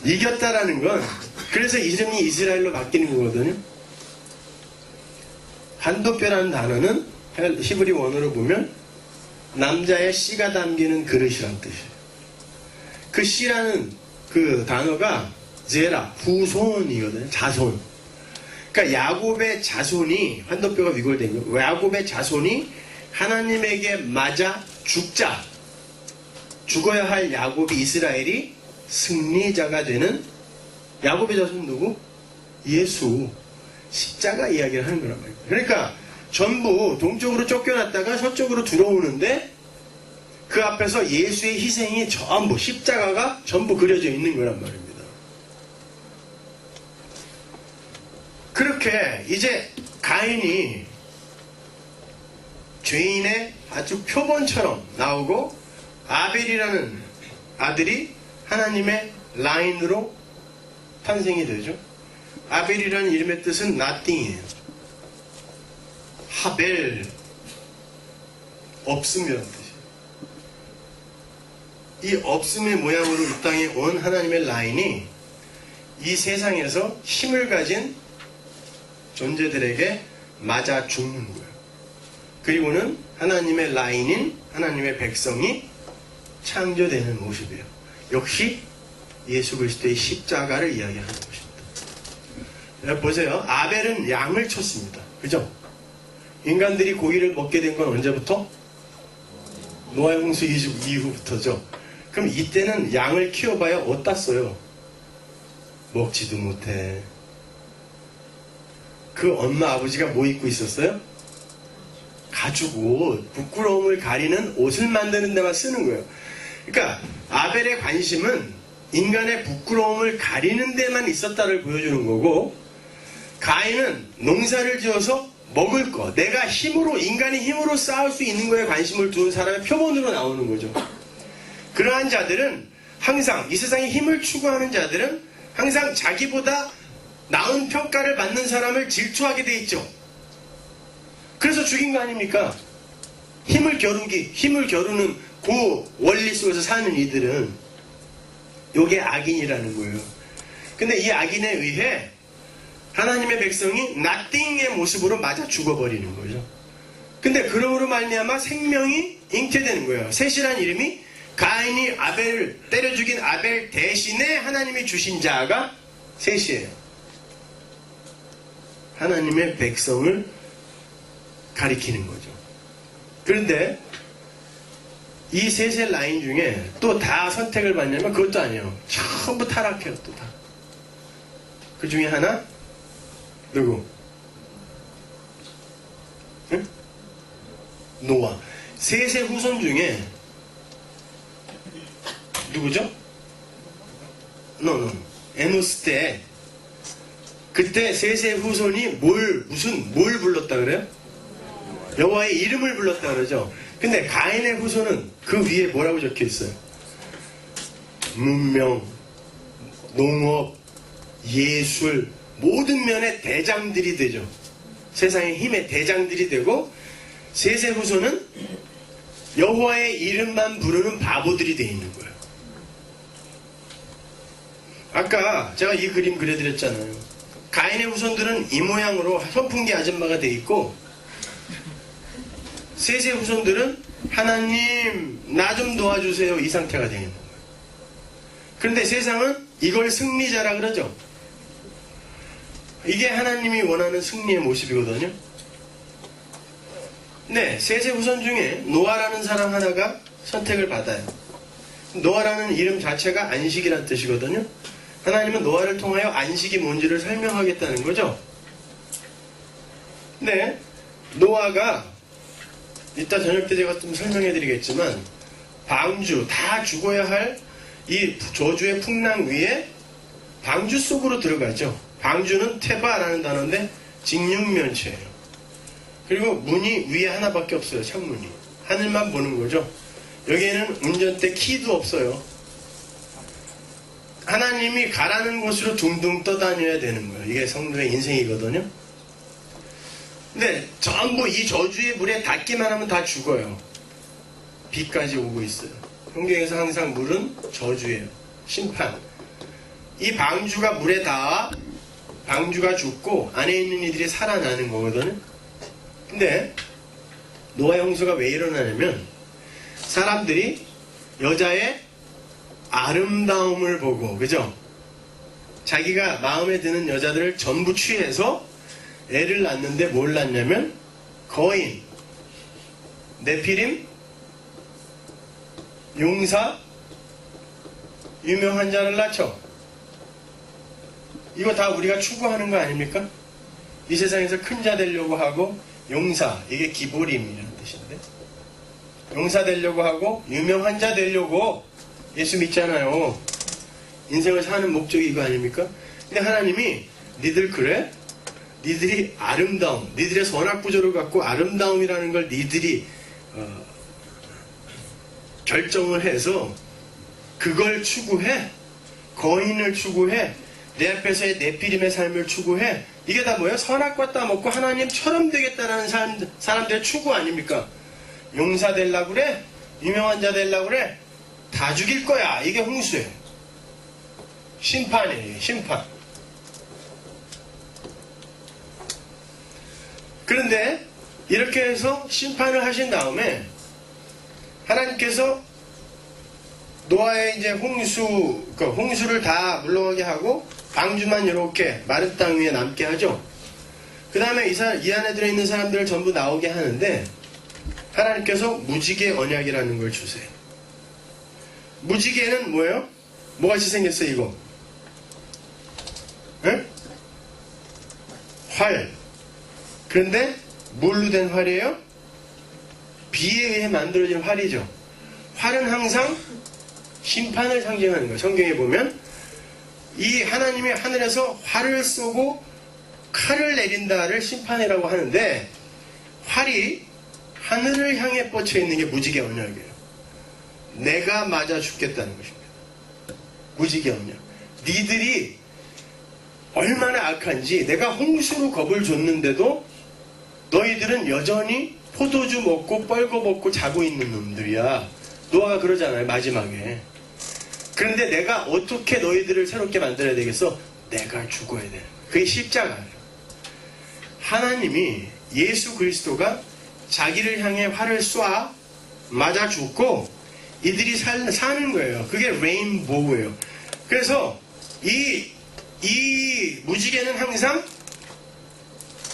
이겼다라는 건 그래서 이름이 이스라엘로 바뀌는 거거든요. 환도뼈라는 단어는 히브리 원어로 보면 남자의 씨가 담기는 그릇이란 뜻이에요. 그 씨라는 그 단어가 제라, 후손이거든요. 자손. 그러니까 야곱의 자손이 환도뼈가 위골된 거예요. 야곱의 자손이 하나님에게 맞아 죽어야 할 야곱이 이스라엘이 승리자가 되는 야곱의 자손 누구? 예수. 십자가 이야기를 하는 거란 말이에요. 그러니까 전부 동쪽으로 쫓겨났다가 서쪽으로 들어오는데 그 앞에서 예수의 희생이 전부 십자가가 전부 그려져 있는 거란 말입니다. 그렇게 이제 가인이 죄인의 아주 표본처럼 나오고 아벨이라는 아들이 하나님의 라인으로 탄생이 되죠. 아벨이라는 이름의 뜻은 nothing이에요. 하벨, 없음이라는 뜻이에요. 이 없음의 모양으로 이 땅에 온 하나님의 라인이 이 세상에서 힘을 가진 존재들에게 맞아 죽는 거예요. 그리고는 하나님의 라인인 하나님의 백성이 창조되는 모습이에요. 역시 예수 그리스도의 십자가를 이야기하는 것입니다. 보세요. 아벨은 양을 쳤습니다. 그죠? 인간들이 고기를 먹게 된 건 언제부터? 노아의 홍수 이후부터죠. 그럼 이때는 양을 키워봐야 어디다 써요? 먹지도 못해. 그 엄마 아버지가 뭐 입고 있었어요? 가죽 옷, 부끄러움을 가리는 옷을 만드는 데만 쓰는 거예요. 그러니까 아벨의 관심은 인간의 부끄러움을 가리는 데만 있었다를 보여주는 거고, 가인은 농사를 지어서 먹을 거, 내가 힘으로, 인간이 힘으로 쌓을 수 있는 거에 관심을 두는 사람의 표본으로 나오는 거죠. 그러한 자들은 항상, 이 세상에 힘을 추구하는 자들은 항상 자기보다 나은 평가를 받는 사람을 질투하게 돼 있죠. 그래서 죽인 거 아닙니까? 힘을 겨루는 그 원리 속에서 사는 이들은 요게 악인이라는 거예요. 근데 이 악인에 의해 하나님의 백성이 nothing의 모습으로 맞아 죽어버리는 거죠. 근데 그러므로 말미암아 생명이 잉태되는 거예요. 셋이란 이름이 가인이 아벨을 때려 죽인 아벨 대신에 하나님이 주신 자가 셋이에요. 하나님의 백성을 가리키는 거죠. 그런데 이 셋의 라인 중에 또 다 선택을 받냐면 그것도 아니에요. 전부 타락해요. 또 다. 그 중에 하나 누구? 응? 노아. 셋의 후손 중에 누구죠? 에노스 때 그때 셋의 후손이 뭘 불렀다 그래요? 여호와의 이름을 불렀다 그러죠. 근데 가인의 후손은 그 위에 뭐라고 적혀 있어요? 문명, 농업, 예술, 모든 면의 대장들이 되죠. 세상의 힘의 대장들이 되고, 셋의 후손은 여호와의 이름만 부르는 바보들이 되어 있는 거예요. 아까 제가 이 그림 그려드렸잖아요. 가인의 후손들은 이 모양으로 선풍기 아줌마가 되어 있고, 셋의 후손들은 하나님 나 좀 도와주세요 이 상태가 되어 있는 거예요. 그런데 세상은 이걸 승리자라 그러죠. 이게 하나님이 원하는 승리의 모습이거든요. 네, 셋의 후손 중에 노아라는 사람 하나가 선택을 받아요. 노아라는 이름 자체가 안식이란 뜻이거든요. 하나님은 노아를 통하여 안식이 뭔지를 설명하겠다는 거죠. 네, 노아가 이따 저녁 때 제가 좀 설명해 드리겠지만 방주, 다 죽어야 할 이 저주의 풍랑 위에 방주 속으로 들어가죠. 방주는 테바라는 단어인데 직육면체예요. 그리고 문이 위에 하나밖에 없어요. 창문이. 하늘만 보는 거죠. 여기에는 운전대 키도 없어요. 하나님이 가라는 곳으로 둥둥 떠다녀야 되는 거예요. 이게 성도의 인생이거든요. 근데 전부 이 저주의 물에 닿기만 하면 다 죽어요. 비까지 오고 있어요. 성경에서 항상 물은 저주예요. 심판. 이 방주가 물에 닿아 방주가 죽고 안에 있는 이들이 살아나는 거거든요. 근데 노아 홍수가 왜 일어나냐면 사람들이 여자의 아름다움을 보고, 그죠? 자기가 마음에 드는 여자들을 전부 취해서 애를 낳는데 뭘 낳냐면 거인, 네피림, 용사, 유명한 자를 낳죠. 이거 다 우리가 추구하는 거 아닙니까? 이 세상에서 큰 자 되려고 하고 용사, 이게 기보림이라는 뜻인데 용사 되려고 하고 유명한 자 되려고 예수 믿잖아요. 인생을 사는 목적이 이거 아닙니까? 근데 하나님이 니들 그래? 니들이 아름다움, 니들의 선악구조를 갖고 아름다움이라는 걸 니들이 결정을 해서 그걸 추구해. 거인을 추구해. 내 앞에서의 네피림의 삶을 추구해. 이게 다 뭐예요? 선악과 따먹고 하나님처럼 되겠다라는 사람들의 추구 아닙니까? 용사 되려고 그래? 유명한 자 되려고 그래? 다 죽일 거야. 이게 홍수예요. 심판이에요. 심판. 그런데 이렇게 해서 심판을 하신 다음에 하나님께서 노아의 이제 홍수를 다 물러가게 하고 방주만 이렇게 마른 땅 위에 남게 하죠. 그 다음에 이 안에 들어있는 사람들을 전부 나오게 하는데 하나님께서 무지개 언약이라는 걸 주세요. 무지개는 뭐예요? 뭐같이 생겼어요 이거? 활. 그런데 뭘로 된 활이에요? 비에 의해 만들어진 활이죠. 활은 항상 심판을 상징하는 거예요. 성경에 보면 이 하나님이 하늘에서 활을 쏘고 칼을 내린다를 심판이라고 하는데, 활이 하늘을 향해 뻗쳐 있는 게 무지개 언약이에요. 내가 맞아 죽겠다는 것입니다. 무지개 언약. 니들이 얼마나 악한지 내가 홍수로 겁을 줬는데도 너희들은 여전히 포도주 먹고 뻘거 먹고 자고 있는 놈들이야. 노아가 그러잖아요, 마지막에. 그런데 내가 어떻게 너희들을 새롭게 만들어야 되겠어? 내가 죽어야 돼. 그게 십자가예요. 하나님이, 예수 그리스도가 자기를 향해 활을 쏴 맞아 죽고 이들이 사는 거예요. 그게 레인보우예요. 그래서 이 무지개는 항상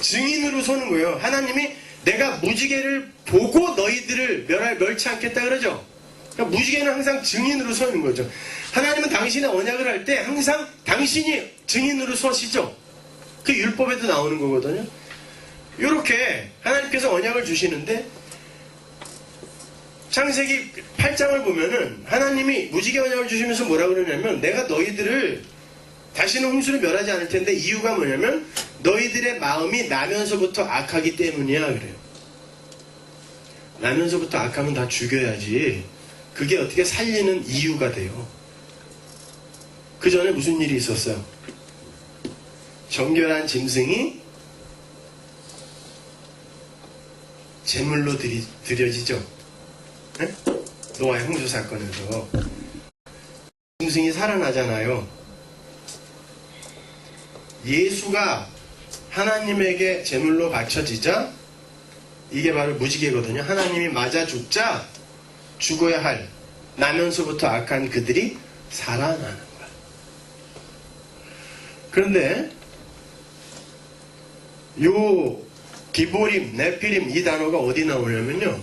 증인으로 서는 거예요. 하나님이 내가 무지개를 보고 너희들을 멸치 않겠다 그러죠. 그러니까 무지개는 항상 증인으로 서는 거죠. 하나님은 당신의 언약을 할 때 항상 당신이 증인으로 서시죠. 그 율법에도 나오는 거거든요. 이렇게 하나님께서 언약을 주시는데, 창세기 8장을 보면은 하나님이 무지개 언약을 주시면서 뭐라 그러냐면, 내가 너희들을 다시는 홍수를 멸하지 않을 텐데 이유가 뭐냐면 너희들의 마음이 나면서부터 악하기 때문이야 그래요. 나면서부터 악하면 다 죽여야지 그게 어떻게 살리는 이유가 돼요. 그 전에 무슨 일이 있었어요? 정결한 짐승이 제물로 드려지죠. 네? 노아의 홍수 사건에서 짐승이 살아나잖아요. 예수가 하나님에게 제물로 바쳐지자 이게 바로 무지개거든요. 하나님이 맞아 죽자 죽어야 할 나면서부터 악한 그들이 살아나는 거야. 그런데 요 기보림, 네피림 이 단어가 어디 나오냐면요,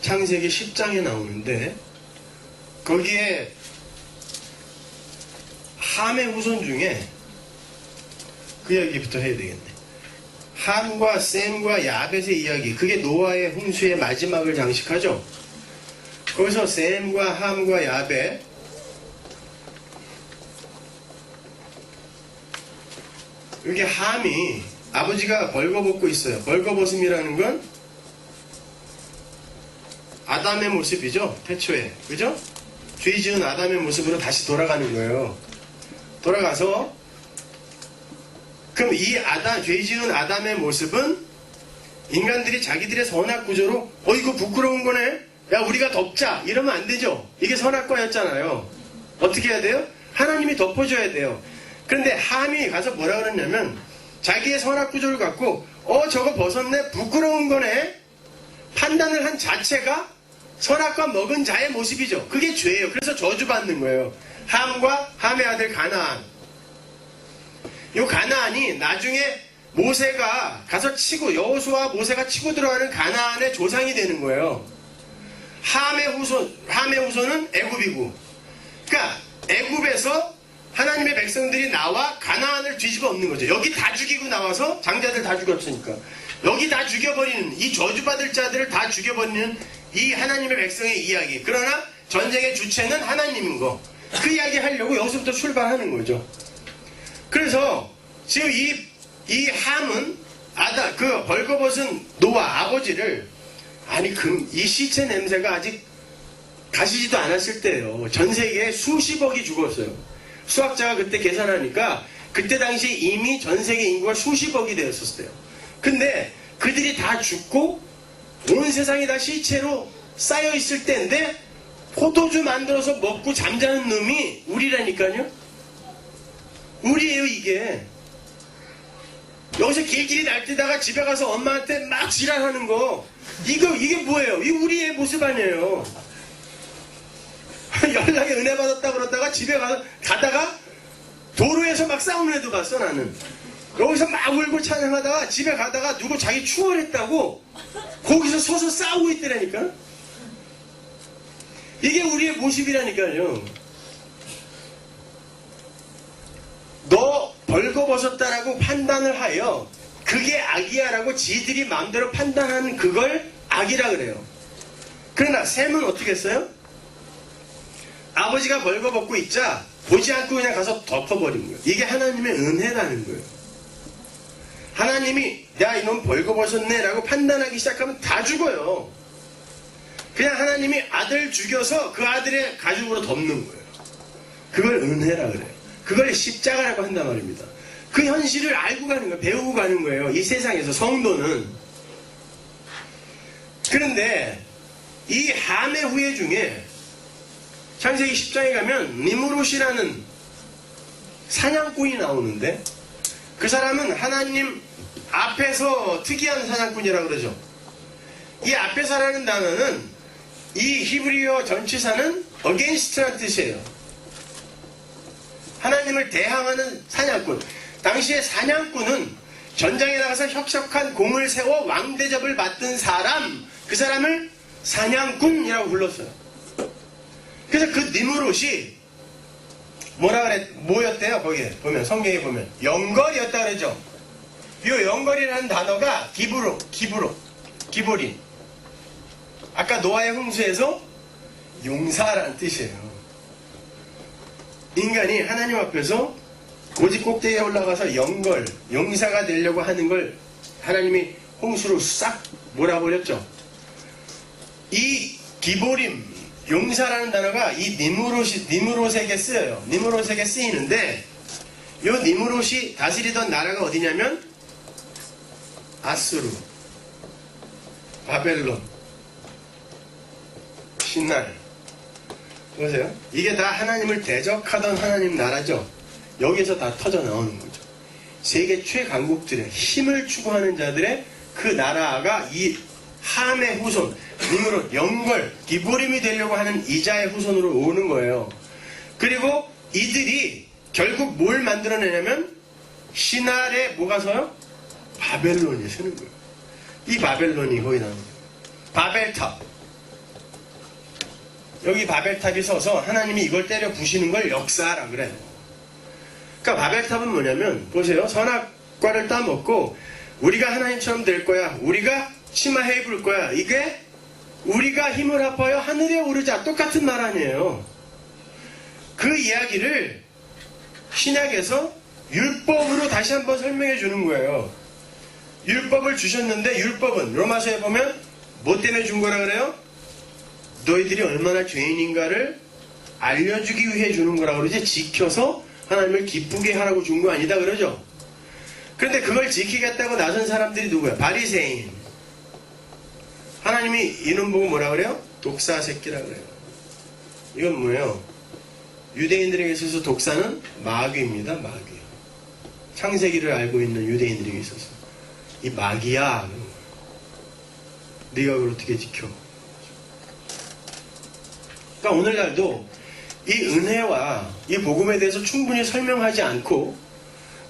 창세기 10장에 나오는데 거기에 함의 후손 중에 그 이야기부터 해야 되겠네. 함과 셈과 야벳의 이야기, 그게 노아의 홍수의 마지막을 장식하죠. 거기서 셈과 함과 야벳, 이게 함이 아버지가 벌거벗고 있어요. 벌거벗음이라는 건 아담의 모습이죠. 태초에. 그죠? 죄 지은 아담의 모습으로 다시 돌아가는 거예요. 돌아가서, 그럼 이 죄 지은 아담의 모습은 인간들이 자기들의 선악 구조로 이거 부끄러운 거네, 야 우리가 덮자 이러면 안 되죠. 이게 선악과였잖아요. 어떻게 해야 돼요? 하나님이 덮어줘야 돼요. 그런데 함이 가서 뭐라 그랬냐면 자기의 선악 구조를 갖고 저거 벗었네, 부끄러운 거네, 판단을 한 자체가 선악과 먹은 자의 모습이죠. 그게 죄예요. 그래서 저주받는 거예요. 함과 함의 아들 가나안. 요 가나안이 나중에 모세가 가서 치고, 여호수아와 모세가 치고 들어가는 가나안의 조상이 되는 거예요. 함의 후손은 애굽이고, 그러니까 애굽에서 하나님의 백성들이 나와 가나안을 뒤집어 엎는 거죠. 여기 다 죽이고 나와서, 장자들 다 죽였으니까 여기 다 죽여버리는, 이 저주받을 자들을 다 죽여버리는 이 하나님의 백성의 이야기. 그러나 전쟁의 주체는 하나님인 거, 그 이야기 하려고 여기서부터 출발하는 거죠. 그래서 지금 이 함은 그 벌거벗은 노아 아버지를, 이 시체 냄새가 아직 가시지도 않았을 때예요. 전 세계에 수십억이 죽었어요. 수학자가 그때 계산하니까 그때 당시 이미 전 세계 인구가 수십억이 되었었어요. 근데 그들이 다 죽고 온 세상이 다 시체로 쌓여 있을 때인데 포도주 만들어서 먹고 잠자는 놈이 우리라니까요. 우리예요, 이게. 여기서 길길이 날뛰다가 집에 가서 엄마한테 막 지랄하는 거, 이게 뭐예요? 이게 우리의 모습 아니에요. 연락에 은혜 받았다 그러다가 집에 가다가 도로에서 막 싸우는 애도 봤어, 나는. 여기서 막 울고 찬양하다가 집에 가다가 누구 자기 추월했다고 거기서 서서 싸우고 있더라니까. 이게 우리의 모습이라니까요. 너 벌거벗었다라고 판단을 하여 그게 악이야라고 지들이 마음대로 판단하는 그걸 악이라 그래요. 그러나 셈은 어떻게 했어요? 아버지가 벌거벗고 있자 보지 않고 그냥 가서 덮어버린 거예요. 이게 하나님의 은혜라는 거예요. 하나님이 야 이놈 벌거벗었네 라고 판단하기 시작하면 다 죽어요. 그냥 하나님이 아들 죽여서 그 아들의 가죽으로 덮는 거예요. 그걸 은혜라 그래요. 그걸 십자가라고 한단 말입니다. 그 현실을 알고 가는 거예요. 배우고 가는 거예요. 이 세상에서 성도는. 그런데 이 함의 후예 중에 창세기 10장에 가면 니무롯이라는 사냥꾼이 나오는데 그 사람은 하나님 앞에서 특이한 사냥꾼이라고 그러죠. 이 앞에서라는 단어는 이 히브리어 전치사는 against라는 뜻이에요. 하나님을 대항하는 사냥꾼. 당시에 사냥꾼은 전장에 나가서 혁혁한 공을 세워 왕대접을 받던 사람, 그 사람을 사냥꾼이라고 불렀어요. 그래서 그 니무롯이 뭐였대요? 거기에 보면, 성경에 보면 영걸이었다 그러죠. 이 영걸이라는 단어가 기브린. 아까 노아의 홍수에서 용사라는 뜻이에요. 인간이 하나님 앞에서 고지 꼭대기에 올라가서 용사가 되려고 하는 걸 하나님이 홍수로 싹 몰아버렸죠. 이 기보림, 용사라는 단어가 이 니무롯에게 쓰여요. 니무롯에게 쓰이는데 이 니무롯이 다스리던 나라가 어디냐면 아수르, 바벨론, 신날. 보세요. 이게 다 하나님을 대적하던 하나님 나라죠. 여기서 다 터져 나오는 거죠. 세계 최강국들의 힘을 추구하는 자들의 그 나라가 이 함의 후손, 니무롯, 영걸, 기브림이 되려고 하는 이자의 후손으로 오는 거예요. 그리고 이들이 결국 뭘 만들어내냐면 신할에 뭐가 서요? 바벨론이 서는 거예요. 이 바벨론이 거기 나오는 거예요. 바벨탑. 여기 바벨탑이 서서 하나님이 이걸 때려 부시는 걸 역사라 그래요. 그러니까 바벨탑은 뭐냐면 보세요. 선악과를 따먹고 우리가 하나님처럼 될 거야. 우리가 치마해 입을 거야. 이게 우리가 힘을 합하여 하늘에 오르자. 똑같은 말 아니에요. 그 이야기를 신약에서 율법으로 다시 한번 설명해 주는 거예요. 율법을 주셨는데 율법은 로마서에 보면 뭐 때문에 준 거라 그래요? 너희들이 얼마나 죄인인가를 알려주기 위해 주는 거라 그러지 지켜서 하나님을 기쁘게 하라고 준 거 아니다 그러죠. 그런데 그걸 지키겠다고 나선 사람들이 누구야? 바리새인. 하나님이 이놈 보고 뭐라 그래요? 독사 새끼라 그래요. 이건 뭐예요? 유대인들에게 있어서 독사는 마귀입니다. 마귀. 창세기를 알고 있는 유대인들에게 있어서 이 마귀야. 네가 그걸 어떻게 지켜? 그러니까 오늘날도 이 은혜와 이 복음에 대해서 충분히 설명하지 않고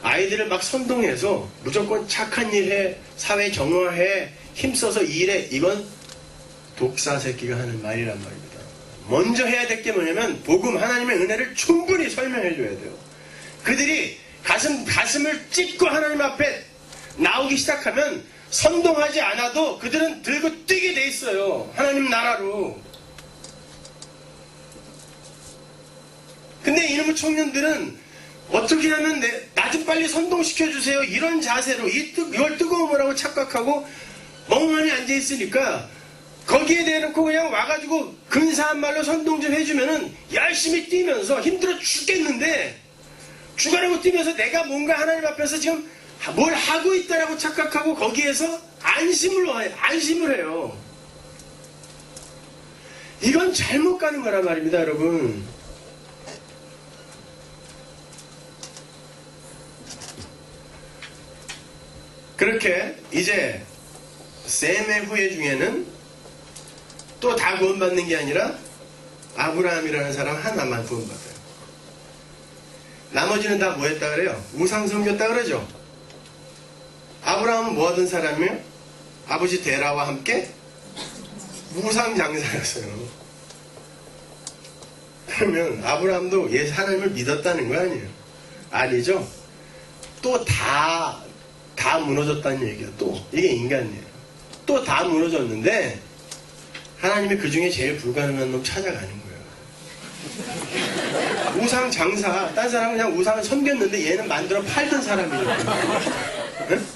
아이들을 막 선동해서 무조건 착한 일 해, 사회 정화해, 힘써서 일해. 이건 독사 새끼가 하는 말이란 말입니다. 먼저 해야 될 게 뭐냐면 복음, 하나님의 은혜를 충분히 설명해 줘야 돼요. 그들이 가슴을 찢고 하나님 앞에 나오기 시작하면 선동하지 않아도 그들은 들고 뛰게 돼 있어요. 하나님 나라로. 근데 이놈의 청년들은 어떻게 하면 나 좀 빨리 선동시켜주세요. 이런 자세로 이걸 뜨거움이라고 착각하고 멍하니 앉아있으니까 거기에 대놓고 그냥 와가지고 근사한 말로 선동 좀 해주면은 열심히 뛰면서 힘들어 죽겠는데 죽으라고 뛰면서 내가 뭔가 하나님 앞에서 지금 뭘 하고 있다라고 착각하고 거기에서 안심을 해요. 이건 잘못 가는 거란 말입니다, 여러분. 그렇게 이제 셈의 후예 중에는 또 다 구원받는 게 아니라 아브라함이라는 사람 하나만 구원받아요. 나머지는 다 뭐 했다 그래요? 우상 섬겼다 그러죠. 아브라함은 뭐 하던 사람이에요? 아버지 데라와 함께 우상 장사였어요. 그러면 아브라함도 하나님을 믿었다는 거 아니에요? 아니죠. 또 다 무너졌다는 얘기야. 또 이게 인간이에요. 또 다 무너졌는데 하나님이 그 중에 제일 불가능한 놈 찾아가는 거예요. 우상 장사. 딴 사람은 그냥 우상을 섬겼는데 얘는 만들어 팔던 사람이죠. 응?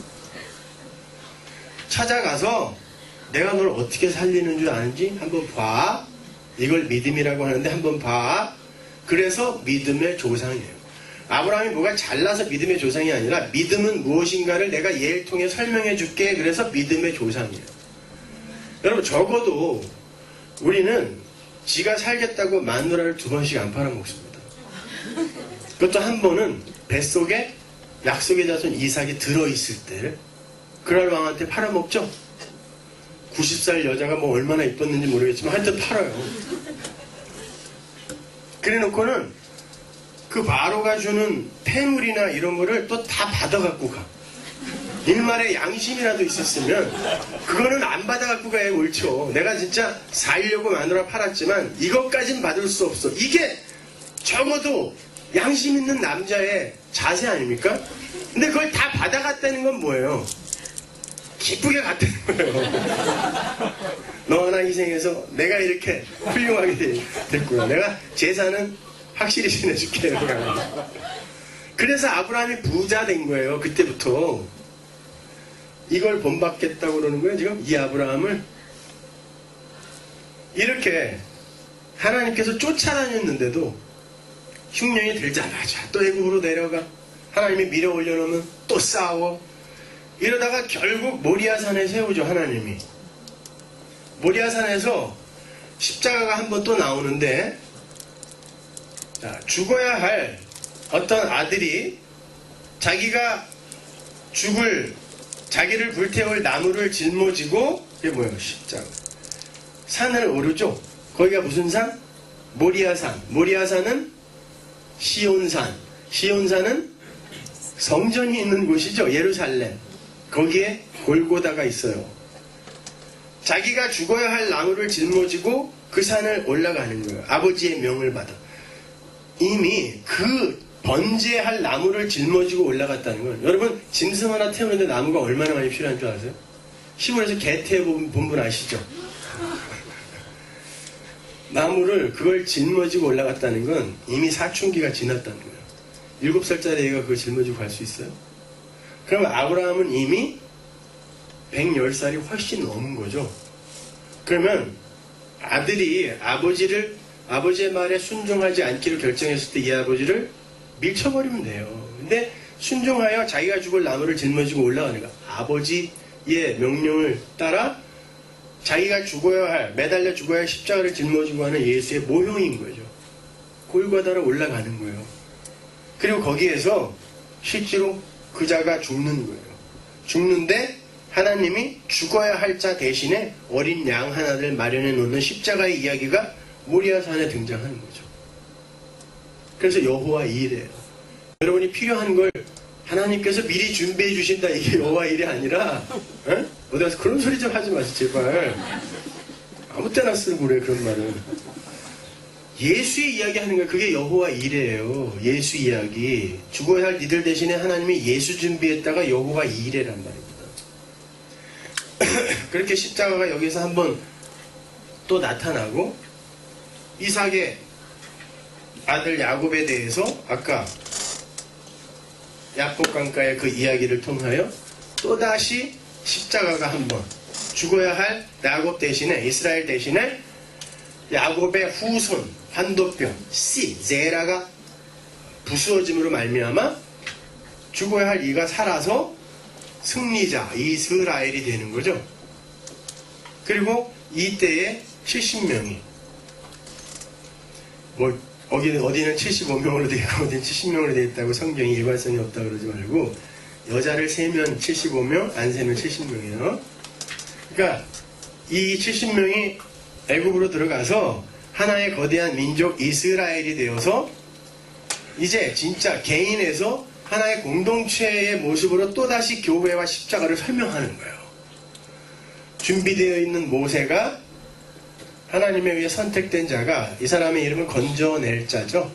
찾아가서 내가 널 어떻게 살리는 줄 아는지 한번 봐. 이걸 믿음이라고 하는데 한번 봐. 그래서 믿음의 조상이에요. 아브라함이 뭐가 잘나서 믿음의 조상이 아니라 믿음은 무엇인가를 내가 얘를 통해 설명해 줄게. 그래서 믿음의 조상이에요. 여러분 적어도 우리는 지가 살겠다고 마누라를 2번씩 안 팔아먹습니다. 그것도 한 번은 뱃속에 약속의 자손 이삭이 들어있을 때 그랄 왕한테 팔아먹죠. 90살 여자가 뭐 얼마나 이뻤는지 모르겠지만 하여튼 팔아요. 그래 놓고는 그 바로가 주는 폐물이나 이런 거를 또 다 받아갖고 가. 일말의 양심이라도 있었으면 그거는 안 받아갖고 가야 옳죠. 내가 진짜 살려고 마누라 팔았지만 이것까진 받을 수 없어. 이게 적어도 양심 있는 남자의 자세 아닙니까? 근데 그걸 다 받아갔다는 건 뭐예요? 기쁘게 갔다는 거예요. 너 하나 희생해서 내가 이렇게 훌륭하게 됐구나. 내가 제사는 확실히 지내줄게. 그래서 아브라함이 부자 된 거예요. 그때부터. 이걸 본받겠다고 그러는 거예요. 지금 이 아브라함을 이렇게 하나님께서 쫓아다녔는데도 흉년이 들자마자 또 애굽으로 내려가. 하나님이 밀어 올려놓으면 또 싸워. 이러다가 결국 모리아산에 세우죠. 하나님이. 모리아산에서 십자가가 한 번 또 나오는데, 자, 죽어야 할 어떤 아들이 자기가 자기를 불태울 나무를 짊어지고, 이게 뭐예요? 십자가. 산을 오르죠. 거기가 무슨 산? 모리아산. 모리아산은 시온산. 시온산은 성전이 있는 곳이죠. 예루살렘. 거기에 골고다가 있어요. 자기가 죽어야 할 나무를 짊어지고 그 산을 올라가는 거예요. 아버지의 명을 받아. 이미 그 번제할 나무를 짊어지고 올라갔다는 건, 여러분 짐승 하나 태우는데 나무가 얼마나 많이 필요한 줄 아세요? 시골에서 개 태워본 분 아시죠? 나무를 그걸 짊어지고 올라갔다는 건 이미 사춘기가 지났다는 거예요. 7살짜리 애가 그걸 짊어지고 갈 수 있어요? 그러면 아브라함은 이미 110살이 훨씬 넘은 거죠. 그러면 아들이 아버지의 말에 순종하지 않기로 결정했을 때 이 아버지를 밀쳐버리면 돼요. 근데 순종하여 자기가 죽을 나무를 짊어지고 올라가는 거야. 아버지의 명령을 따라 자기가 매달려 죽어야 할 십자가를 짊어지고 하는 예수의 모형인 거죠. 골고다로 올라가는 거예요. 그리고 거기에서 실제로 그자가 죽는 거예요. 죽는데 하나님이 죽어야 할 자 대신에 어린 양 하나를 마련해 놓는 십자가의 이야기가 모리아산에 등장하는 거죠. 그래서 여호와 일이에요. 여러분이 필요한 걸 하나님께서 미리 준비해 주신다. 이게 여호와 일이 아니라, 어디 가서 그런 소리 좀 하지 마세요, 제발. 아무 때나 쓰고 그래, 그런 말은. 예수의 이야기 하는 거예요. 그게 여호와 일이에요. 예수 이야기. 죽어야 할 이들 대신에 하나님이 예수 준비했다가 여호와 일이란 말입니다. 그렇게 십자가가 여기서 한번 또 나타나고, 이삭의 아들 야곱에 대해서 아까 야곱 강가의 그 이야기를 통하여 또다시 십자가가 한번 죽어야 할 야곱 대신에, 이스라엘 대신에 야곱의 후손 환도병 제라가 부수어짐으로 말미암아 죽어야 할 이가 살아서 승리자 이스라엘이 되는 거죠. 그리고 이때에 70명이 어디는 75명으로 되어 있고 어디는 70명으로 되어 있다고 성경이 일관성이 없다 그러지 말고, 여자를 세면 75명, 안 세면 70명이에요. 그러니까 이 70명이 애굽으로 들어가서 하나의 거대한 민족 이스라엘이 되어서 이제 진짜 개인에서 하나의 공동체의 모습으로 또다시 교회와 십자가를 설명하는 거예요. 준비되어 있는 모세가 하나님에 의해 선택된 자가, 이 사람의 이름은 건져낼 자죠.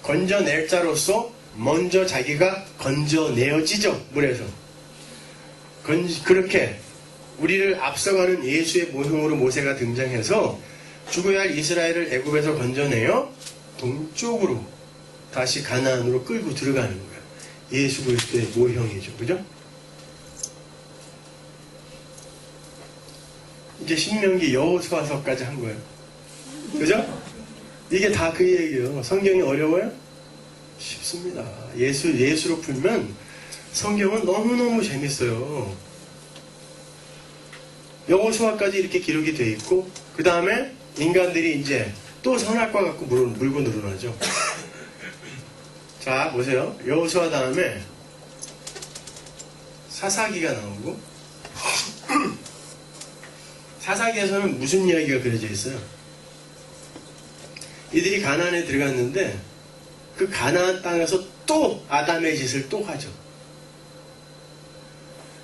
건져낼 자로서 먼저 자기가 건져내어지죠. 물에서. 그렇게 우리를 앞서가는 예수의 모형으로 모세가 등장해서 죽어야 할 이스라엘을 애굽에서 건져내어 동쪽으로 다시 가나안으로 끌고 들어가는 거예요. 예수 그리스도의 모형이죠. 그죠? 이제 신명기 여호수아서까지 한 거예요. 그죠? 이게 다 그 얘기예요. 성경이 어려워요? 쉽습니다. 예수로 풀면 성경은 너무너무 재밌어요. 여호수아까지 이렇게 기록이 돼 있고, 그 다음에 인간들이 이제 또 선악과 같고 물고 늘어나죠. 자, 보세요. 여호수아 다음에 사사기가 나오고, 사사기에서는 무슨 이야기가 그려져 있어요? 이들이 가나안에 들어갔는데 그 가나안 땅에서 또 아담의 짓을 또 하죠.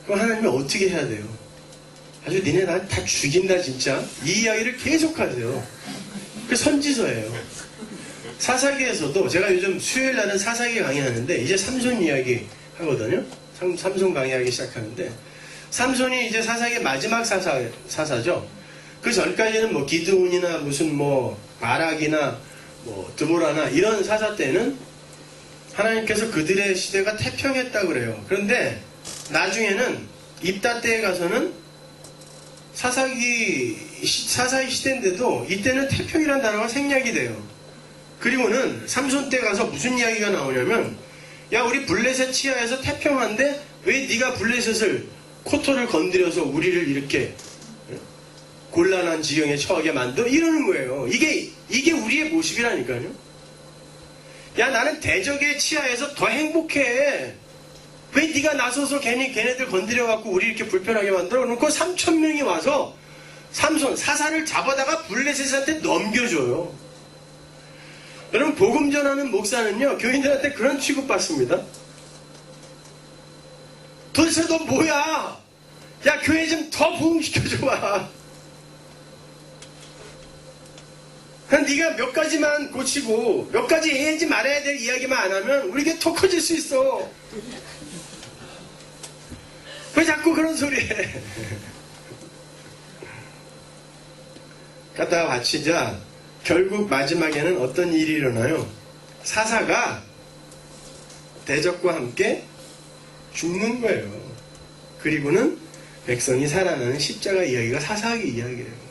그럼 하나님이 어떻게 해야 돼요? 아주 니네 나 다 죽인다 진짜. 이 이야기를 계속 하세요. 그 선지서예요. 사사기에서도 제가 요즘 수요일 날은 사사기 강의하는데 이제 삼손 이야기 하거든요. 삼손 강의하기 시작하는데, 삼손이 이제 사사기의 마지막 사사죠. 그 전까지는 뭐 기드온이나 무슨 뭐 바락이나 뭐 드보라나 이런 사사 때는 하나님께서 그들의 시대가 태평했다 그래요. 그런데 나중에는 입다 때에 가서는 사사기 시대인데도 이때는 태평이라는 단어가 생략이 돼요. 그리고는 삼손 때 가서 무슨 이야기가 나오냐면, 야 우리 블레셋 치하에서 태평한데 왜 네가 블레셋을 코토를 건드려서 우리를 이렇게 곤란한 지경에 처하게 만들어? 이러는 거예요. 이게 우리의 모습이라니까요. 야 나는 대적의 치하에서 더 행복해. 왜 네가 나서서 괜히 걔네들 건드려갖고 우리 이렇게 불편하게 만들어? 그러고 3,000명이 와서 삼손 사사를 잡아다가 블레셋한테 넘겨줘요. 여러분 복음 전하는 목사는요 교인들한테 그런 취급받습니다. 도대체 너 뭐야? 야 교회 좀 더 부흥시켜줘봐. 그냥 네가 몇 가지만 고치고 몇 가지 해야지 말아야 될 이야기만 안 하면 우리 교회 더 커질 수 있어. 왜 자꾸 그런 소리 해? 갖다가 바치자 결국 마지막에는 어떤 일이 일어나요? 사사가 대적과 함께 죽는 거예요. 그리고는 백성이 살아나는 십자가 이야기가 사사기 이야기예요.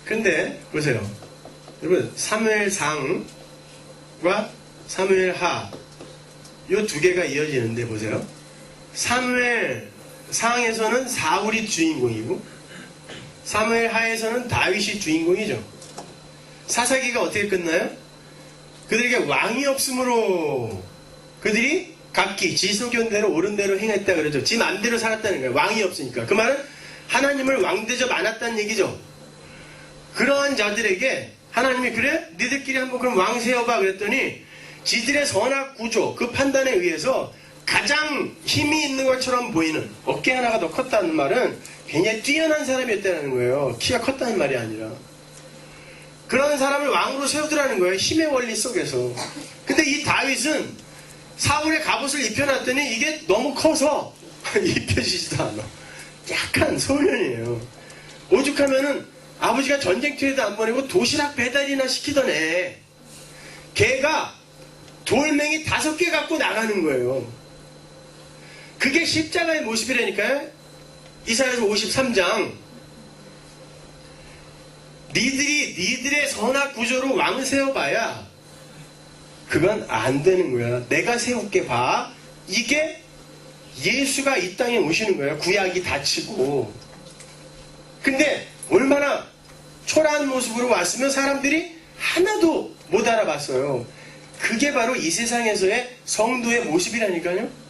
근데 보세요. 여러분 사무엘상과 사무엘하 이 두 개가 이어지는데 보세요. 사무엘상에서는 사울이 주인공이고 사무엘하에서는 다윗이 주인공이죠. 사사기가 어떻게 끝나요? 그들에게 왕이 없으므로 그들이 각기 지소견대로 옳은 대로 행했다 그러죠. 지 맘대로 살았다는 거예요. 왕이 없으니까. 그 말은 하나님을 왕대접 안 했다는 얘기죠. 그러한 자들에게 하나님이 그래? 니들끼리 한번 그럼 왕 세워봐 그랬더니 지들의 선악 구조 그 판단에 의해서 가장 힘이 있는 것처럼 보이는 어깨 하나가 더 컸다는 말은 굉장히 뛰어난 사람이었다는 거예요. 키가 컸다는 말이 아니라 그런 사람을 왕으로 세우더라는 거예요. 힘의 원리 속에서. 근데 이 다윗은 사울의 갑옷을 입혀놨더니 이게 너무 커서 입혀지지도 않아. 약간 소년이에요. 오죽하면은 아버지가 전쟁터에도 안 보내고 도시락 배달이나 시키던 애 걔가 돌멩이 5개 갖고 나가는 거예요. 그게 십자가의 모습이라니까요. 이사야서 53장 니들의 선악 구조로 왕을 세워봐야 그건 안 되는 거야. 내가 세울게 봐. 이게 예수가 이 땅에 오시는 거예요. 구약이 닫히고. 근데 얼마나 초라한 모습으로 왔으면 사람들이 하나도 못 알아봤어요. 그게 바로 이 세상에서의 성도의 모습이라니까요.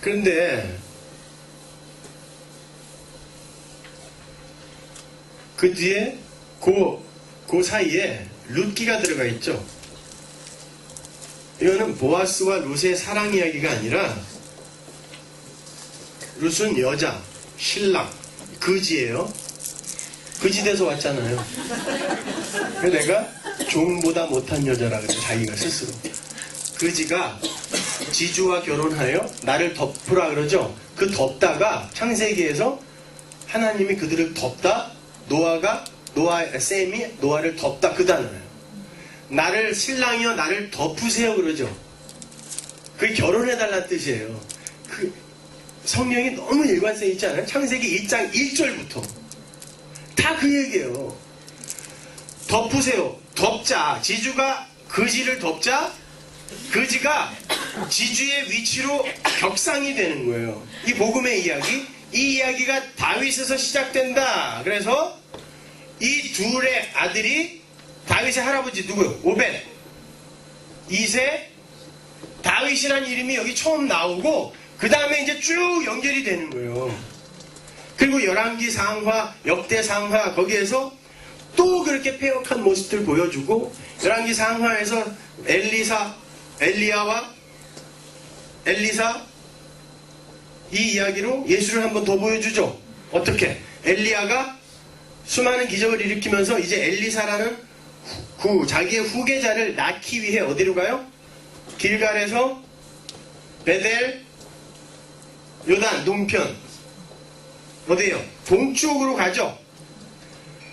그런데 그 뒤에 그 사이에 룻기가 들어가 있죠. 이거는 보아스와 룻의 사랑 이야기가 아니라 룻은 여자, 신랑, 거지예요. 거지돼서 왔잖아요. 그래서 내가 종보다 못한 여자라 그래, 자기가 스스로. 거지가 지주와 결혼하여 나를 덮으라 그러죠. 그 덮다가 창세기에서 하나님이 그들을 덮다, 셈이 노아를 덮다, 그 단어예요. 나를 신랑이여 나를 덮으세요 그러죠. 그게 결혼해달라는 뜻이에요. 그 성경이 너무 일관성 있지 않아요? 창세기 1장 1절부터 다 그 얘기예요. 덮으세요. 덮자. 지주가 거지를 덮자. 거지가 지주의 위치로 격상이 되는 거예요. 이 복음의 이야기, 이 이야기가 다윗에서 시작된다. 그래서 이 둘의 아들이 다윗의 할아버지 누구요? 오벳 2세 다윗이라는 이름이 여기 처음 나오고 그 다음에 이제 쭉 연결이 되는 거예요. 그리고 열왕기 상하, 역대 상하 거기에서 또 그렇게 폐역한 모습들 보여주고 열왕기 상하에서 엘리야와 엘리사 이 이야기로 예수를 한 번 더 보여주죠. 어떻게? 엘리야가 수많은 기적을 일으키면서 이제 엘리사라는 자기의 후계자를 낳기 위해 어디로 가요? 길갈에서 베델, 요단, 동편 어디에요? 동쪽으로 가죠.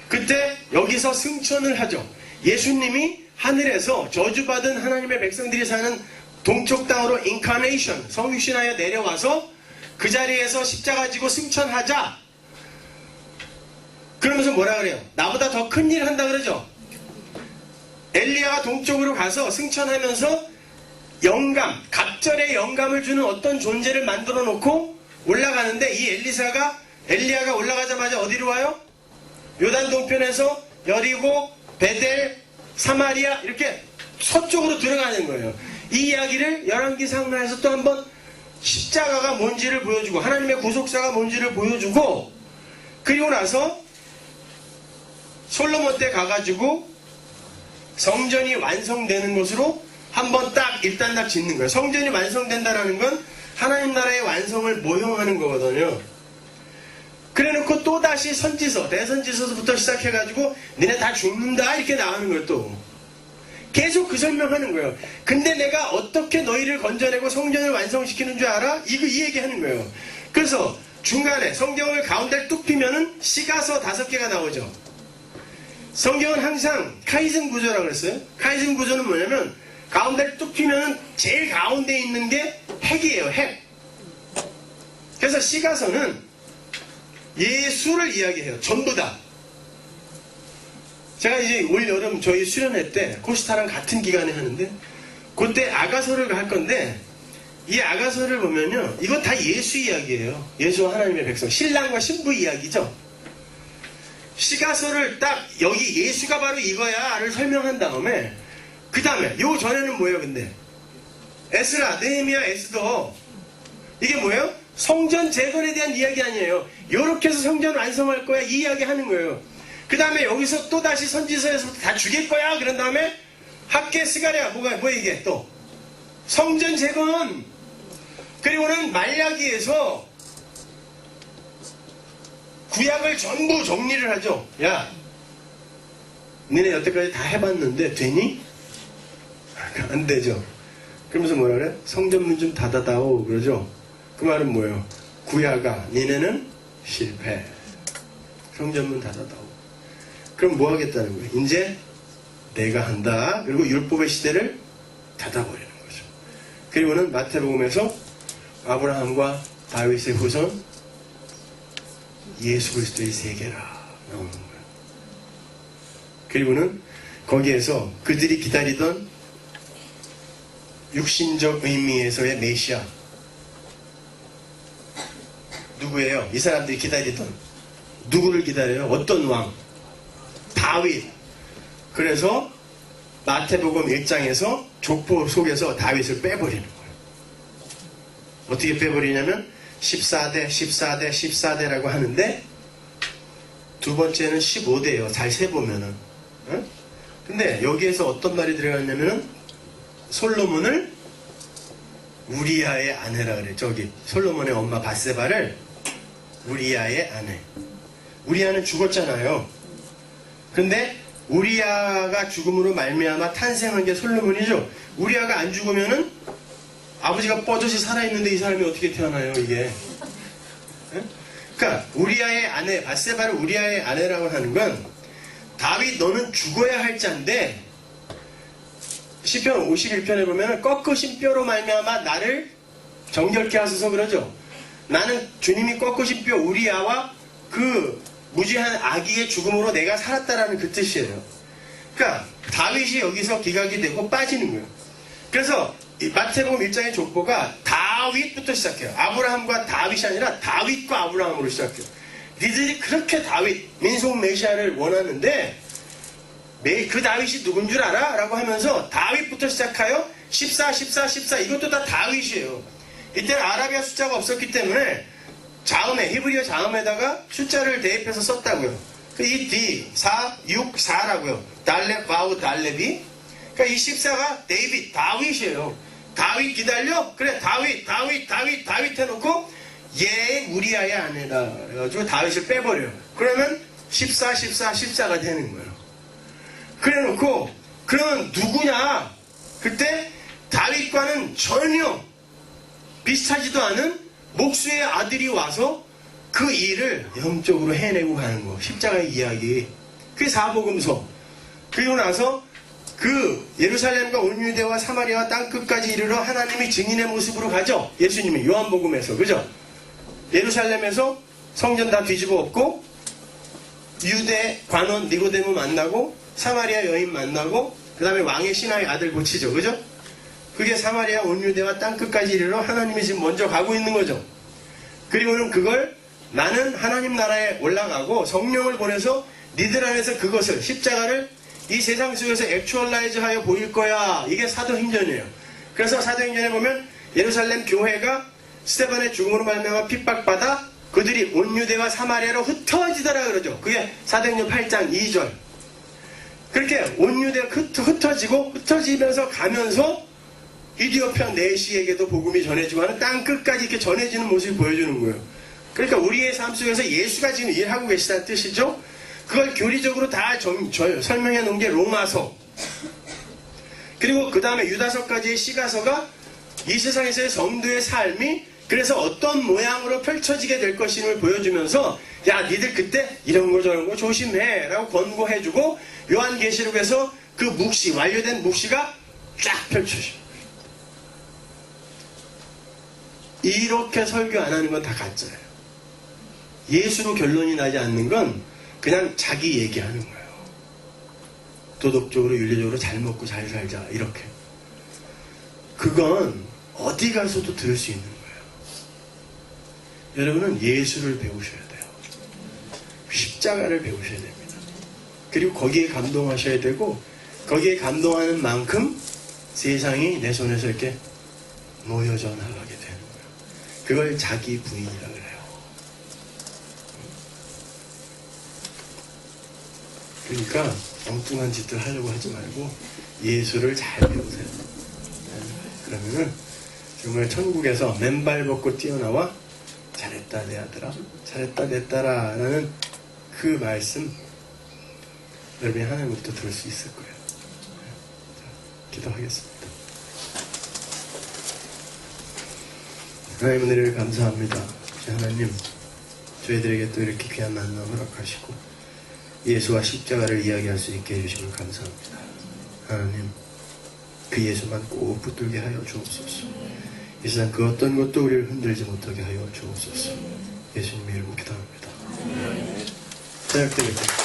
그때 여기서 승천을 하죠. 예수님이 하늘에서 저주받은 하나님의 백성들이 사는 동쪽 땅으로 인카네이션, 성육신하여 내려와서 그 자리에서 십자가 지고 승천하자. 그러면서 뭐라 그래요? 나보다 더 큰 일 한다 그러죠. 엘리야가 동쪽으로 가서 승천하면서 영감, 갑절의 영감을 주는 어떤 존재를 만들어 놓고 올라가는데 이 엘리야가 올라가자마자 어디로 와요? 요단 동편에서 여리고, 베델, 사마리아 이렇게 서쪽으로 들어가는 거예요. 이 이야기를 열왕기 상하에서 또 한번 십자가가 뭔지를 보여주고 하나님의 구속사가 뭔지를 보여주고 그리고 나서 솔로몬 때 가가지고 성전이 완성되는 것으로 한번 딱 일단 딱 짓는 거예요. 성전이 완성된다라는 건 하나님 나라의 완성을 모형하는 거거든요. 그래놓고 또다시 선지서, 대선지서부터 시작해가지고 니네 다 죽는다 이렇게 나오는 거예요. 또 계속 그 설명하는 거예요. 근데 내가 어떻게 너희를 건져내고 성전을 완성시키는 줄 알아? 이 얘기하는 거예요. 그래서 중간에 성경을 가운데를 뚝 피면은 시가서 5개가 나오죠. 성경은 항상 카이즌 구조라고 그랬어요. 카이즌 구조는 뭐냐면 가운데를 뚝 피면은 제일 가운데 있는 게 핵이에요. 핵. 그래서 시가서는 예수를 이야기해요. 전부 다. 제가 이제 올 여름 저희 수련회 때 코스타랑 같은 기간에 하는데 그때 아가서를 할 건데 이 아가서를 보면요. 이건 다 예수 이야기예요. 예수와 하나님의 백성. 신랑과 신부 이야기죠. 시가서를 딱 여기 예수가 바로 이거야를 설명한 다음에 그 다음에 요 전에는 뭐예요 근데? 에스라, 느헤미야, 에스더 이게 뭐예요? 성전 재건에 대한 이야기 아니에요. 요렇게 해서 성전 완성할 거야 이 이야기 하는 거예요. 그 다음에 여기서 또 다시 선지서에서 다 죽일 거야 그런 다음에 학계 스가랴 뭐야 이게 또 성전 재건 그리고는 말라기에서 구약을 전부 정리를 하죠. 야 니네 여태까지 다 해봤는데 되니? 안 되죠. 그러면서 뭐라 그래? 성전문 좀 닫아다오 그러죠. 그 말은 뭐예요? 구약아 니네는 실패. 성전문 닫아다오. 그럼 뭐 하겠다는 거예요? 이제 내가 한다. 그리고 율법의 시대를 닫아버리는 거죠. 그리고는 마태복음에서 아브라함과 다윗의 후손 예수 그리스도의 세계라 나오는 거예요. 그리고는 거기에서 그들이 기다리던 육신적 의미에서의 메시아 누구예요? 이 사람들이 기다리던 누구를 기다려요? 어떤 왕? 다윗. 그래서 마태복음 1장에서 족보 속에서 다윗을 빼버리는 거예요. 어떻게 빼버리냐면 14대라고 하는데 두 번째는 15대예요. 잘 세보면은. 어? 근데 여기에서 어떤 말이 들어갔냐면은 솔로몬을 우리아의 아내라 그래. 저기 솔로몬의 엄마 바세바를 우리아의 아내. 우리아는 죽었잖아요. 근데 우리아가 죽음으로 말미암아 탄생한 게 솔로몬이죠. 우리아가 안 죽으면은 아버지가 뻐젓이 살아있는데 이 사람이 어떻게 태어나요, 이게? 예? 그러니까 우리아의 아내, 밧세바를 우리아의 아내라고 하는 건 다윗 너는 죽어야 할 자인데 시편 51편에 보면 꺾으신 뼈로 말미암아 나를 정결케 하소서 그러죠. 나는 주님이 꺾으신 뼈 우리아와 그 무지한 아기의 죽음으로 내가 살았다라는 그 뜻이에요. 그러니까 다윗이 여기서 기각이 되고 빠지는 거예요. 그래서 이 마태복음 1장의 족보가 다윗부터 시작해요. 아브라함과 다윗이 아니라 다윗과 아브라함으로 시작해요. 니들이 그렇게 다윗, 민속 메시아를 원하는데 그 다윗이 누군 줄 알아? 라고 하면서 다윗부터 시작하여 14, 14, 14 이것도 다 다윗이에요. 이때는 아라비아 숫자가 없었기 때문에 자음에, 히브리어 자음에다가 숫자를 대입해서 썼다고요. 이 D, 4, 6, 4라고요. 달렙, 와우, 달렙이. 그러니까 이 14가 데이빗, 다윗이에요. 다윗 기다려? 그래, 다윗 해놓고 얘 우리아의 아내라. 그래가지고 다윗을 빼버려요. 그러면 14, 14, 14가 되는 거예요. 그래 놓고, 그러면 누구냐? 그때 다윗과는 전혀 비슷하지도 않은 목수의 아들이 와서 그 일을 영적으로 해내고 가는 거. 십자가의 이야기. 그게 사복음서. 그리고 나서 그 예루살렘과 온 유대와 사마리아와 땅끝까지 이르러 하나님이 증인의 모습으로 가죠. 예수님이 요한복음에서. 그죠? 예루살렘에서 성전 다 뒤집어 엎고 유대 관원 니고데모 만나고 사마리아 여인 만나고 그 다음에 왕의 신하의 아들 고치죠. 그죠? 그게 사마리아 온 유대와 땅끝까지 이르러 하나님이 지금 먼저 가고 있는 거죠. 그리고는 그걸 나는 하나님 나라에 올라가고 성령을 보내서 니들 안에서 그것을 십자가를 이 세상 속에서 액츄얼라이즈 하여 보일 거야. 이게 사도행전이에요. 그래서 사도행전에 보면 예루살렘 교회가 스데반의 죽음으로 말미암아 핍박받아 그들이 온 유대와 사마리아로 흩어지더라 그러죠. 그게 사도행전 8장 2절. 그렇게 온 유대가 흩어지면서 가면서 이디오피아 내시에게도 복음이 전해지고 하는 땅 끝까지 이렇게 전해지는 모습을 보여주는 거예요. 그러니까 우리의 삶 속에서 예수가 지금 일하고 계시다는 뜻이죠. 그걸 교리적으로 다 설명해 놓은 게 로마서. 그리고 그 다음에 유다서까지의 시가서가 이 세상에서의 성도의 삶이 그래서 어떤 모양으로 펼쳐지게 될 것임을 보여주면서 야 니들 그때 이런 거 저런 거 조심해 라고 권고해주고 요한계시록에서 그 묵시 완료된 묵시가 쫙 펼쳐져요. 이렇게 설교 안 하는 건 다 가짜예요. 예수로 결론이 나지 않는 건 그냥 자기 얘기하는 거예요. 도덕적으로 윤리적으로 잘 먹고 잘 살자 이렇게. 그건 어디 가서도 들을 수 있는 거예요. 여러분은 예수를 배우셔야 돼요. 십자가를 배우셔야 됩니다. 그리고 거기에 감동하셔야 되고 거기에 감동하는 만큼 세상이 내 손에서 이렇게 모여져 나가게 되는 거예요. 그걸 자기 부인이라 그래요. 그러니까 엉뚱한 짓들 하려고 하지 말고 예수를 잘 배우세요. 그러면은 정말 천국에서 맨발 벗고 뛰어나와 잘했다 내 아들아 잘했다 내 딸아 라는 그 말씀 여러분이 하나님부터 들을 수 있을 거예요. 자, 기도하겠습니다. 하나님 은혜를 감사합니다. 하나님 저희들에게 또 이렇게 귀한 만남 허락하시고 예수와 십자가를 이야기할 수 있게 해주심을 감사합니다. 하나님 그 예수만 꼭 붙들게 하여 주옵소서. 이 세상 그 어떤 것도 우리를 흔들지 못하게 하여 주옵소서. 예수님의 이름으로 기도합니다. 시작되겠습니다.